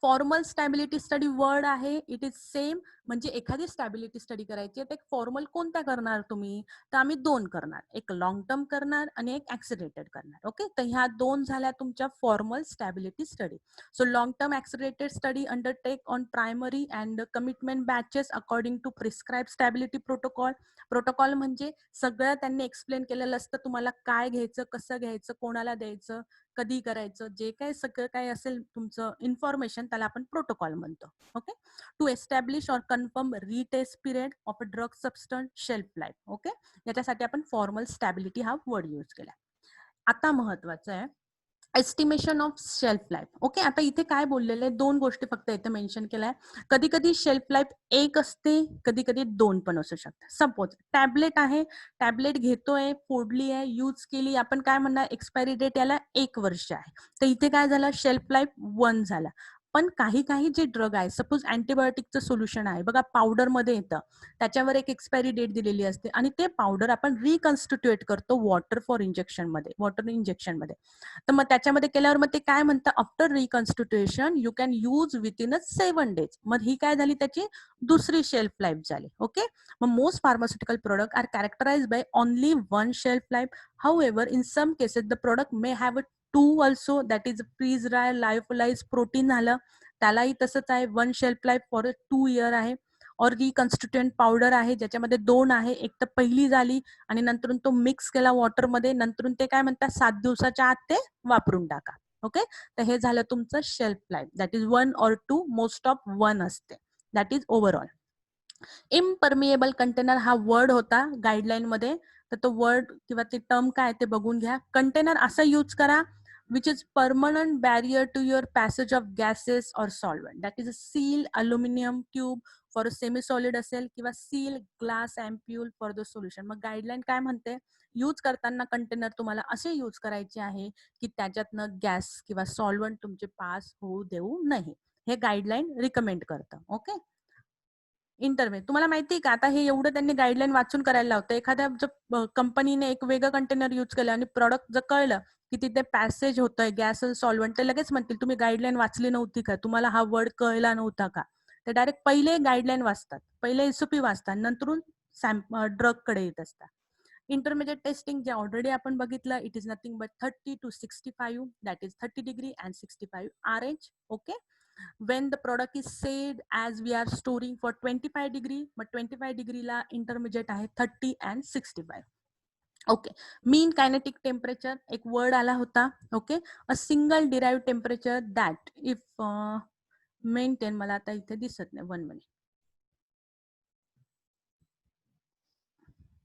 formal stability study word आहे, इट इज सेम म्हणजे एखादी स्टॅबिलिटी स्टडी करायची तर एक फॉर्मल कोणत्या करणार तुम्ही? तर आम्ही 2 करणार. एक लाँग टर्म करणार आणि एक ॲक्सिलरेटेड करणार. ओके. तर ह्या 2 झाल्या तुमच्या formal stability study. So long term accelerated study undertake on primary and commitment batches according to prescribe stability protocol. Protocol म्हणजे सगळं त्यांनी एक्सप्लेन केलेलं असतं तुम्हाला काय घ्यायचं, कसं घ्यायचं, कोणाला द्यायचं, कधी करायचं, जे काही सगळं काही असेल तुमचं इन्फॉर्मेशन त्याला आपण प्रोटोकॉल म्हणतो. Okay. To establish or confirm retest period of a drug substance shelf life. Okay. याच्यासाठी आपण फॉर्मल स्टॅबिलिटी हा वर्ड यूज केला. आता महत्वाचं आहे estimation of shelf life. Okay. आता इथे काय बोललेलं आहे 2 गोष्टी फक्त इथे मेन्शन केल्या. कधी कधी शेल्फ लाईफ 1 असते, कधी कधी 2 पण असू शकते. सपोज टॅबलेट आहे, टॅबलेट घेतोय, फोडली आहे, यूज केली, आपण काय म्हणणार एक्सपायरी डेट याला 1 वर्ष आहे. तर इथे काय झालं शेल्फ लाईफ 1 झाला. पण काही काही जे ड्रग आहे सपोज अँटीबायोटिकचं सोल्युशन आहे बघा पावडर मध्ये येतं, त्याच्यावर एक एक्सपायरी डेट दिलेली असते आणि ते पावडर आपण रिकन्स्टिट्युएट करतो वॉटर फॉर इंजेक्शन मध्ये, वॉटर इंजेक्शन मध्ये. तर मग त्याच्यामध्ये केल्यावर मग ते काय म्हणतं after reconstitution you can use with in 7 days. मग ही काय झाली त्याची दुसरी शेल्फ लाईफ झाली. ओके. मग most pharmaceutical product are characterize by only 1 shelf life. However in some cases the product may have a 2 also, that is freeze dry lyophilize protein झालं, त्यालाही तसंच आहे 1 शेल्फ लाईफ फॉर 2 year आहे. और रिकन्स्टिट्युएंट पावडर आहे ज्याच्यामध्ये 2 आहे, एक तर पहिली झाली आणि नंतर तो मिक्स केला वॉटरमध्ये, नंतर ते काय म्हणतात 7 दिवसाच्या आत ते वापरून टाका. ओके. तर हे झालं तुमचं shelf life, that is 1 or 2, most of 1 असते, that is overall. Impermeable container हा वर्ड होता गाईडलाईन मध्ये, तर तो वर्ड किंवा ते टर्म काय ते बघून घ्या. कंटेनर असं यूज करा which is permanent barrier to your passage of gases or solvent, that is a seal aluminum tube for semi solid असेल किंवा seal glass ampoule for the solution. मग गाईडलाईन काय म्हणते यूज करताना कंटेनर तुम्हाला असे यूज करायचे आहे की त्याच्यातनं गॅस किंवा सॉल्वंट तुमचे पास होऊ देऊ नये, हे गाईडलाईन रिकमेंड करतं. ओके. इंटरव्ह्यू तुम्हाला माहिती आहे का आता हे एवढं त्यांनी गाईडलाईन वाचून करायला लावतं. एखाद्या कंपनीने एक वेगळं कंटेनर यूज केलं आणि प्रॉडक्ट जर कळलं की तिथे पॅसेज होतंय गॅस सॉल्वंट, ते लगेच म्हणतील तुम्ही गाईडलाईन वाचली नव्हती का, तुम्हाला हा वर्ड कळला नव्हता का. ते डायरेक्ट पहिले गाईडलाईन वाचतात, पहिले एसओपी वाचतात, नंतरून ड्रग कडे येत असतात. इंटरमिजिएट टेस्टिंग जे ऑलरेडी आपण बघितलं, it is nothing but 30 to 65, that is 30 degree and 65 RH. Okay. when the product is said as we are storing for 25 degree, but 25 degree ला intermediate आहे 30 and 65. Okay. Mean kinetic temperature एक वर्ड आला होता. Okay. A single derive temperature that if maintain, मला आता इथे दिसत नाही, 1 minute.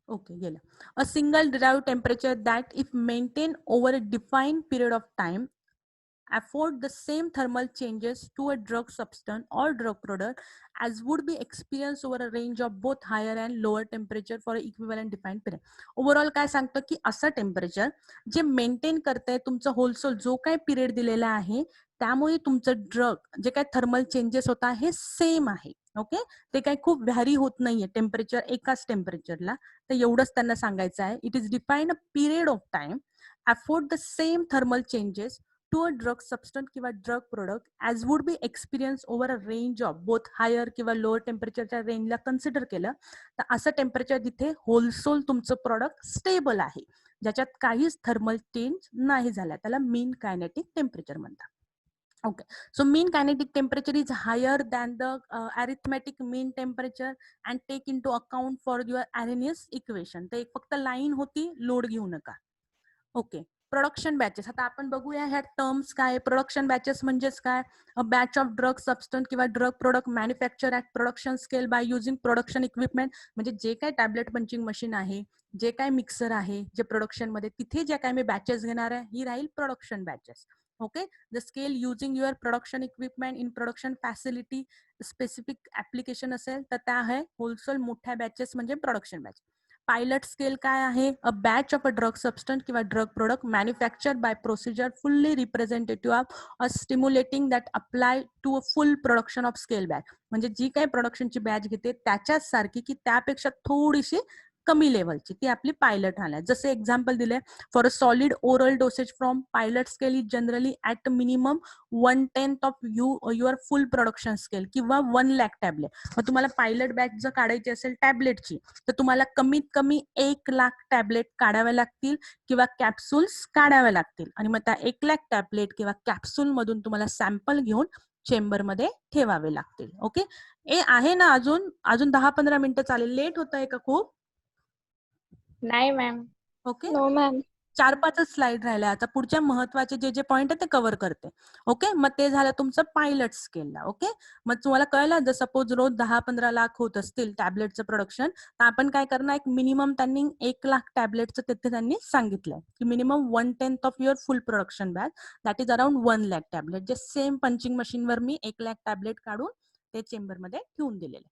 ओके गेलं. A single derive temperature that if maintain over a defined period of time afford the same thermal changes to a drug substance or drug product as would be experienced over a range of both higher and lower temperature for equivalent defined period. Overall काय सांगतं की असं टेम्परेचर जे मेंटेन करतंय तुमचं होलसेल जो काय पिरियड दिलेला आहे त्यामुळे तुमचं ड्रग जे काय थर्मल चेंजेस होता हे सेम आहे. ओके. ते काय खूप व्हॅरी होत नाहीये टेम्परेचर एकाच टेम्परेचरला, तर एवढंच त्यांना सांगायचं आहे. It is define a period of time afford the same thermal changes to a drug substance किंवा drug product as would be experienced over a range of both higher किंवा lower टेम्परेचरच्या रेंजला कन्सिडर केलं तर असं टेम्परेचर जिथे होलसेल तुमचं प्रोडक्ट स्टेबल आहे, ज्याच्यात काहीच थर्मल चेंज नाही झाला, त्याला मीन कायनेटिक टेम्परेचर म्हणतात. Okay. So mean kinetic temperature is higher than the arithmetic mean temperature and take into account for your Arrhenius equation. तर एक फक्त लाईन होती, लोड घेऊ नका. ओके. प्रोडक्शन बॅचेस आता आपण बघूया ह्या टर्म्स काय. प्रोडक्शन बॅचेस म्हणजेच काय, अ बॅच ऑफ ड्रग सबस्टन्स किंवा drug product manufacture at production scale by using production equipment. म्हणजे जे काय टॅबलेट पंचिंग मशीन आहे, जे काय मिक्सर आहे, जे प्रोडक्शन मध्ये तिथे जे काय मी बॅचेस घेणार आहे ही राहील production batches. Okay. The scale using your production equipment in production facility specific application असेल तर त्या आहे होलसेल मोठ्या बॅचेस म्हणजे प्रोडक्शन बॅच. पायलट स्केल काय आहे, a batch of a drug substance किंवा drug product manufacture by procedure fully representative of a stimulating that apply to a full production of scale batch. म्हणजे जी काही प्रोडक्शनची बॅच घेते त्याच्याच सारखी की त्यापेक्षा थोडीशी कमी लेवलची, ती आपली पायलट राहणार. जसे एक्झाम्पल दिले, for a solid oral dosage from pilot scale is generally at minimum 1/10 of your full production scale किंवा 1,00,000 टॅबलेट. मग तुम्हाला पायलट बॅच जर काढायची असेल टॅबलेटची, तर तुम्हाला कमीत कमी 1,00,000 टॅबलेट काढाव्या लागतील किंवा कॅप्सूल्स काढाव्या लागतील. आणि मग त्या 1,00,000 टॅबलेट किंवा कॅप्सूल मधून तुम्हाला सॅम्पल घेऊन चेंबरमध्ये ठेवावे लागतील. ओके, आहे ना अजून 10-15 मिनिटं चालेल. लेट होत आहे का खूप? नाही मॅम. Okay, no ma'am. 4-5च स्लाइड राहिल्या. आता पुढच्या महत्वाचे जे पॉइंट आहेत ते कव्हर करते. ओके, मग ते झालं तुमचं पायलट स्केलला. ओके, मग तुम्हाला कळलं जर सपोज रोज 10-15 लाख होत असतील टॅबलेटचं प्रोडक्शन, तर आपण काय करणार, एक मिनिमम त्यांनी 1,00,000 टॅबलेटचं तिथे त्यांनी सांगितलंय की minimum 1/10 of your full production batch, that is around 1,00,000 tablet. जे सेम पंचिंग मशीनवर मी 1,00,000 टॅबलेट काढून ते चेंबरमध्ये ठेवून दिलेले.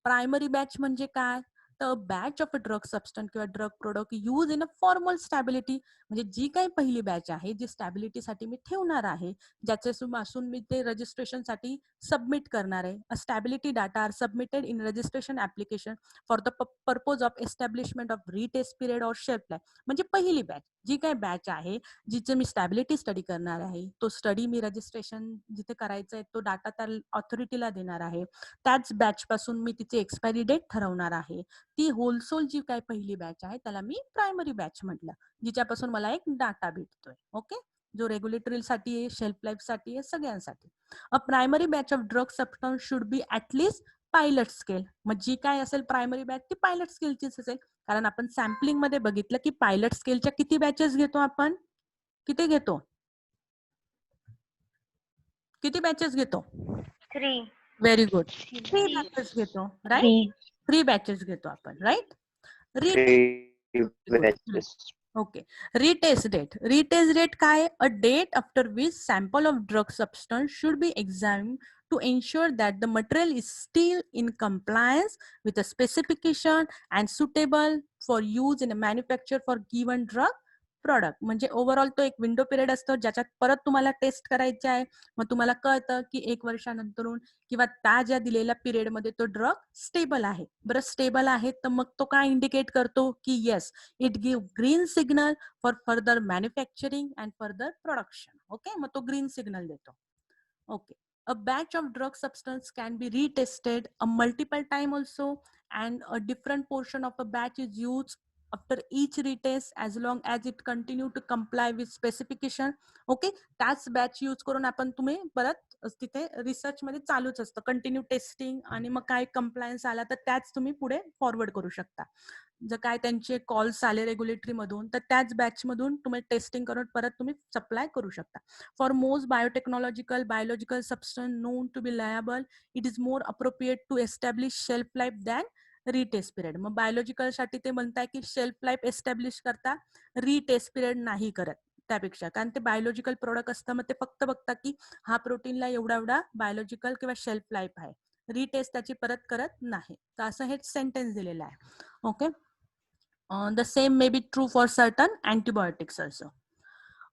प्रायमरी बॅच म्हणजे काय, तर batch of a drug substance किंवा drug product use in a formal stability, म्हणजे जी काही पहिली बॅच आहे जी स्टॅबिलिटीसाठी मी ठेवणार आहे, ज्याच्यापासून मी ते रजिस्ट्रेशनसाठी सबमिट करणार आहे. A stability data are submitted in registration application for the purpose of establishment of retest period or shelf life. म्हणजे पहिली बॅच, जी काही बॅच आहे जिचे मी स्टॅबिलिटी स्टडी करणार आहे, तो स्टडी मी रजिस्ट्रेशन जिथे करायचं आहे तो डाटा त्या ऑथॉरिटीला देणार आहे. त्याच बॅच पासून मी तिचे एक्सपायरी डेट ठरवणार आहे. ती होलसोल जी काही पहिली बॅच आहे त्याला मी प्रायमरी बॅच म्हटलं, जिच्यापासून मला एक डाटा भेटतोय. ओके, जो रेग्युलेटरी साठी आहे, शेल्फ लाईफ साठी आहे, सगळ्यांसाठी. A primary batch of drug substance should B at least pilot scale. मग जी काय असेल प्रायमरी बॅच ती पायलट स्केलचीच असेल, कारण आपण सॅम्पलिंग मध्ये बघितलं की पायलट स्केलच्या किती बॅचेस घेतो आपण, किती घेतो, किती बॅचेस घेतो? 3. व्हेरी गुड, 3 बॅचेस घेतो, राईट. 3 बॅचेस घेतो आपण, right. Okay, retest date. Retest date काय, a date after which sample of drug substance should be examined to ensure that the material is still in compliance with the specification and suitable for use in a manufacture for given drug product. म्हणजे ओव्हरऑल तो एक विंडो पिरियड असतो ज्याच्यात परत तुम्हाला टेस्ट करायचे आहे. मग तुम्हाला कळतं की 1 वर्षानंतरून किंवा त्या ज्या दिलेल्या पिरियड मध्ये तो ड्रग स्टेबल आहे. बरं, स्टेबल आहे तर मग तो काय इंडिकेट करतो की yes, it give green signal for further manufacturing and further production. Okay, मग तो ग्रीन सिग्नल देतो. Okay, a batch of drug substance can be retested a multiple time also, and a different portion of a batch is used after each retest as long as it continue to comply with specification. Okay, त्याच बॅच यूज करून आपण तुम्ही परत तिथे रिसर्च मध्ये चालूच असतं कंटिन्यू टेस्टिंग, आणि मग काय कंप्लायन्स आला तर त्याच तुम्ही पुढे फॉरवर्ड करू शकता. जर काय त्यांचे कॉल्स आले रेग्युलेटरी मधून तर त्याच बॅच मधून तुम्ही टेस्टिंग करून परत तुम्ही सप्लाय करू शकता. For most biotechnological, biological substance known to be liable, it is more appropriate to establish shelf life than retest period. मग बायोलॉजिकल साठी ते म्हणताय की शेल्फ लाईफ एस्टॅब्लिश करता, रिटेस्ट पिरियड नाही करत त्यापेक्षा, कारण ते बायोलॉजिकल प्रोडक्ट असतं. मग ते फक्त बघता की हा प्रोटीनला एवढा एवढा बायोलॉजिकल किंवा शेल्फ लाईफ आहे, रिटेस्ट त्याची परत करत नाही. तर असं हे सेंटेन्स दिलेलं आहे. Okay, the same may be true for certain antibiotics also.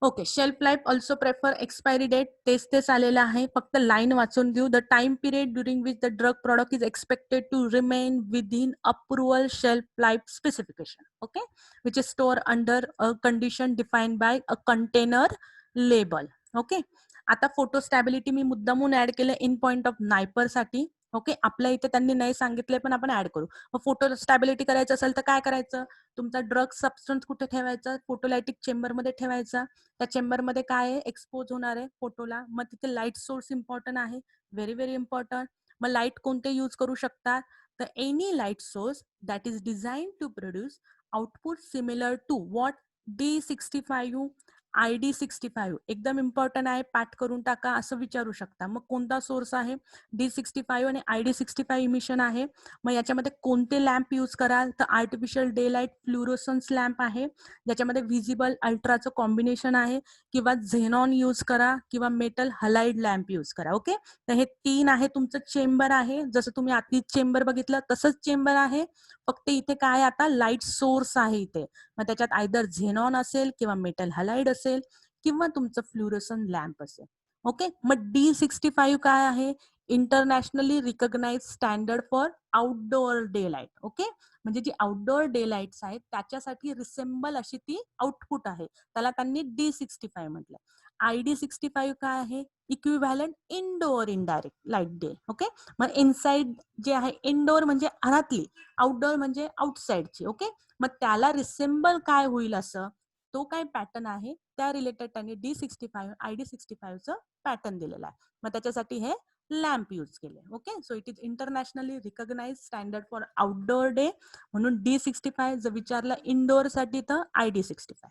Okay, shelf life also prefer expiry date, तेच आलेलं आहे. फक्त लाईन वाचून घेऊ. The time period during which the drug product is expected to remain within approval shelf life specification. Okay, which is store under a condition defined by a container label. Okay, आता फोटो स्टॅबिलिटी मी मुद्दामून ऍड केलं इन पॉइंट ऑफ नायपर साठी. ओके, आपल्या इथे त्यांनी नाही सांगितले पण आपण ऍड करू. मग फोटो स्टॅबिलिटी करायचं असेल तर काय करायचं, तुमचा ड्रग सबस्टन्स कुठे ठेवायचा, फोटोलायटिक चेंबरमध्ये ठेवायचा. त्या चेंबरमध्ये काय आहे, एक्सपोज होणार आहे फोटोला. मग तिथे लाईट सोर्स इम्पॉर्टंट आहे, व्हेरी व्हेरी इम्पॉर्टंट. मग लाईट कोणते यूज करू शकतात, तर any light source that is design to produce output similar to what D65 ID65. एकदम इम्पॉर्टंट आहे, पाठ करून टाका असं विचारू शकता. मग कोणता सोर्स आहे, D65 आणि ID65 इमिशन आहे. मग याच्यामध्ये कोणते लॅम्प यूज कराल, तर artificial day light fluorescence lamp आहे ज्याच्यामध्ये व्हिजिबल अल्ट्राचं कॉम्बिनेशन आहे, किंवा झेनॉन यूज करा, किंवा मेटल हलाइड लॅम्प यूज करा. ओके, तर हे 3 आहे तुमचं चेंबर आहे. जसं तुम्ही आधी चेंबर बघितलं तसंच चेंबर आहे, फक्त इथे काय आता लाईट सोर्स आहे इथे. मग त्याच्यात आयदर झेनॉन असेल किंवा मेटल हलाइड असेल किंवा तुमचं फ्लुरोसन लॅम्प असेल. ओके, मग D65 काय आहे, internationally recognise standard for outdoor daylight. Okay, म्हणजे जी आउटडोअर डे लाईट्स आहेत त्याच्यासाठी रिसेंबल अशी ती आउटपुट आहे, त्याला त्यांनी D65 म्हटलं. ID65 काय आहे? Equivalent indoor indirect light day. Okay, मग इनसाइड जे आहे, इनडोअर म्हणजे घरातली, आउटडोअर म्हणजे आउटसाइडची. ओके, मग त्याला रिसेंबल काय होईल असं, तो काय पॅटर्न आहे त्या रिलेटेड त्यांनी D65 ID65 चं पॅटर्न दिलेला आहे. मग त्याच्यासाठी हे लॅम्प यूज केले. Okay, so it is internationally recognise standard for outdoor day म्हणून D65. जर विचारलं इनडोअर साठी तर ID65.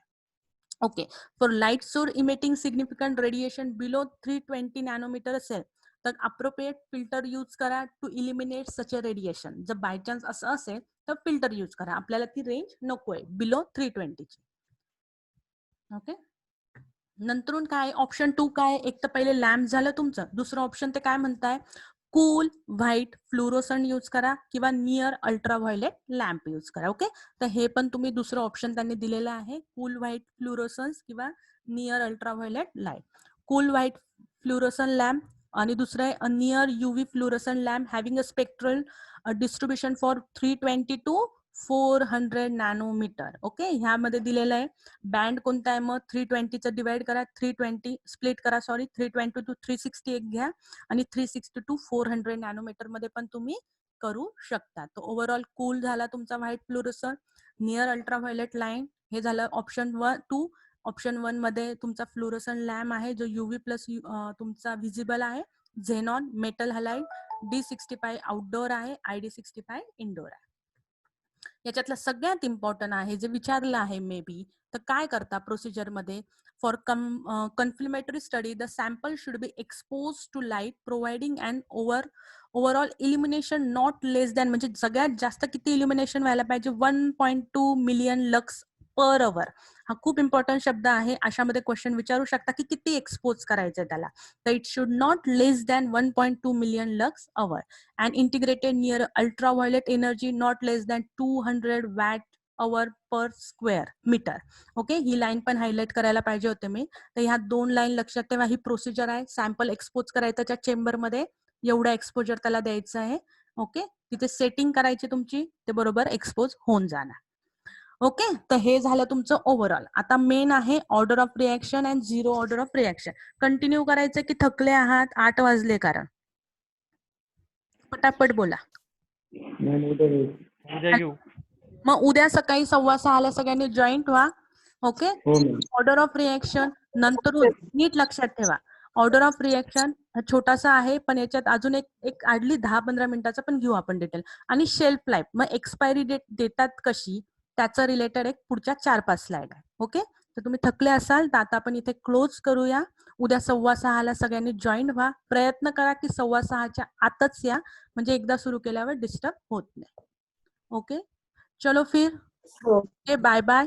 Okay, for light source emitting significant radiation below 320 nanometre असेल तर अप्रोप्रिएट फिल्टर यूज करा to eliminate such a radiation. जर बाय चान्स असं असेल तर फिल्टर यूज करा, आपल्याला ती रेंज नको आहे बिलो 320 ची. ओके, नंतरून काय ऑप्शन 2 काय, एक तर पहिले लॅम्प झालं तुमचं, दुसरं ऑप्शन ते काय म्हणताय, कूल व्हाईट फ्लोरोसंट यूज करा किंवा नियर अल्ट्राव्हायोलेट लॅम्प यूज करा. ओके, तर हे पण तुम्ही दुसरं ऑप्शन त्यांनी दिलेलं आहे, कूल व्हाईट फ्लोरोसन्स किंवा near ultraviolet light. Cool white fluorescent lamp आणि दुसरं आहे near UV fluorescent lamp having a spectral distribution for 320 to 400 nanometre. Okay, ह्यामध्ये दिलेलं आहे बँड कोणता आहे, मग 320 डिवाइड करा, 320 स्प्लिट करा, 320 टू 360 एक घ्या आणि 360 टू 400 नॅनोमीटर मध्ये पण तुम्ही करू शकता. तो ओव्हरऑल कूल झाला तुमचा white fluorescent. Near ultraviolet line हे झालं ऑप्शन 2. ऑप्शन 1 मध्ये तुमचा फ्लोरोसंट लॅम्प आहे जो UV प्लस तुमचा विजिबल आहे, xenon metal halide. D65 outdoor आहे, ID65 इनडोअर आहे. याच्यातलं सगळ्यात इम्पॉर्टंट आहे जे विचारलं आहे मे बी, तर काय करता प्रोसिजर मध्ये, for confirmatory study the sample should be expose to light providing and overall illumination not less than, म्हणजे सगळ्यात जास्त किती इल्युमिनेशन व्हायला पाहिजे, 1.2 मिलियन लक्स पर अवर. हा खूप इम्पॉर्टंट शब्द आहे, अशामध्ये क्वेश्चन विचारू शकता की किती एक्सपोज करायचं त्याला, तर it should not less than 1.2 million lux our and integrated near ultraviolet energy not less than 200 watt hour per square meter. ओके, ही लाईन पण हायलाइट करायला पाहिजे होते मी, तर ह्या 2 लाईन लक्षात ठेवा. ही प्रोसिजर आहे, सॅम्पल एक्सपोज करायचं त्या चेंबर मध्ये, एवढा एक्सपोजर त्याला द्यायचं आहे. ओके, तिथे सेटिंग करायची तुमची, ते बरोबर एक्सपोज होऊन जाणार. ओके, तर हे झालं तुमचं ओव्हरऑल. आता मेन आहे order of reaction and zero order of reaction. Continue करायचं की थकले आहात, 8 वाजले, कारण पटापट बोला. उद्या घेऊ. मग उद्या सकाळी 6:15 सगळ्यांनी जॉईंट व्हा. ओके, ऑर्डर ऑफ रिएक्शन नंतरून नीट लक्षात ठेवा. ऑर्डर ऑफ रिएक्शन छोटासा आहे, पण याच्यात अजून एक आडली 10-15 मिनिटाचा पण घेऊ आपण डिटेल. आणि शेल्फ लाईफ, मग एक्सपायरी डेट देतात कशी, त्याचं रिलेटेड एक पुढच्या 4-5 स्लाइड आहे. ओके, तर तुम्ही थकले असाल तर आता आपण इथे क्लोज करूया. उद्या 6:15 सगळ्यांनी जॉईंट व्हा. प्रयत्न करा की 6:15 आतच या, म्हणजे एकदा सुरू केल्यावर डिस्टर्ब होत नाही. ओके, चलो फिर, बाय बाय.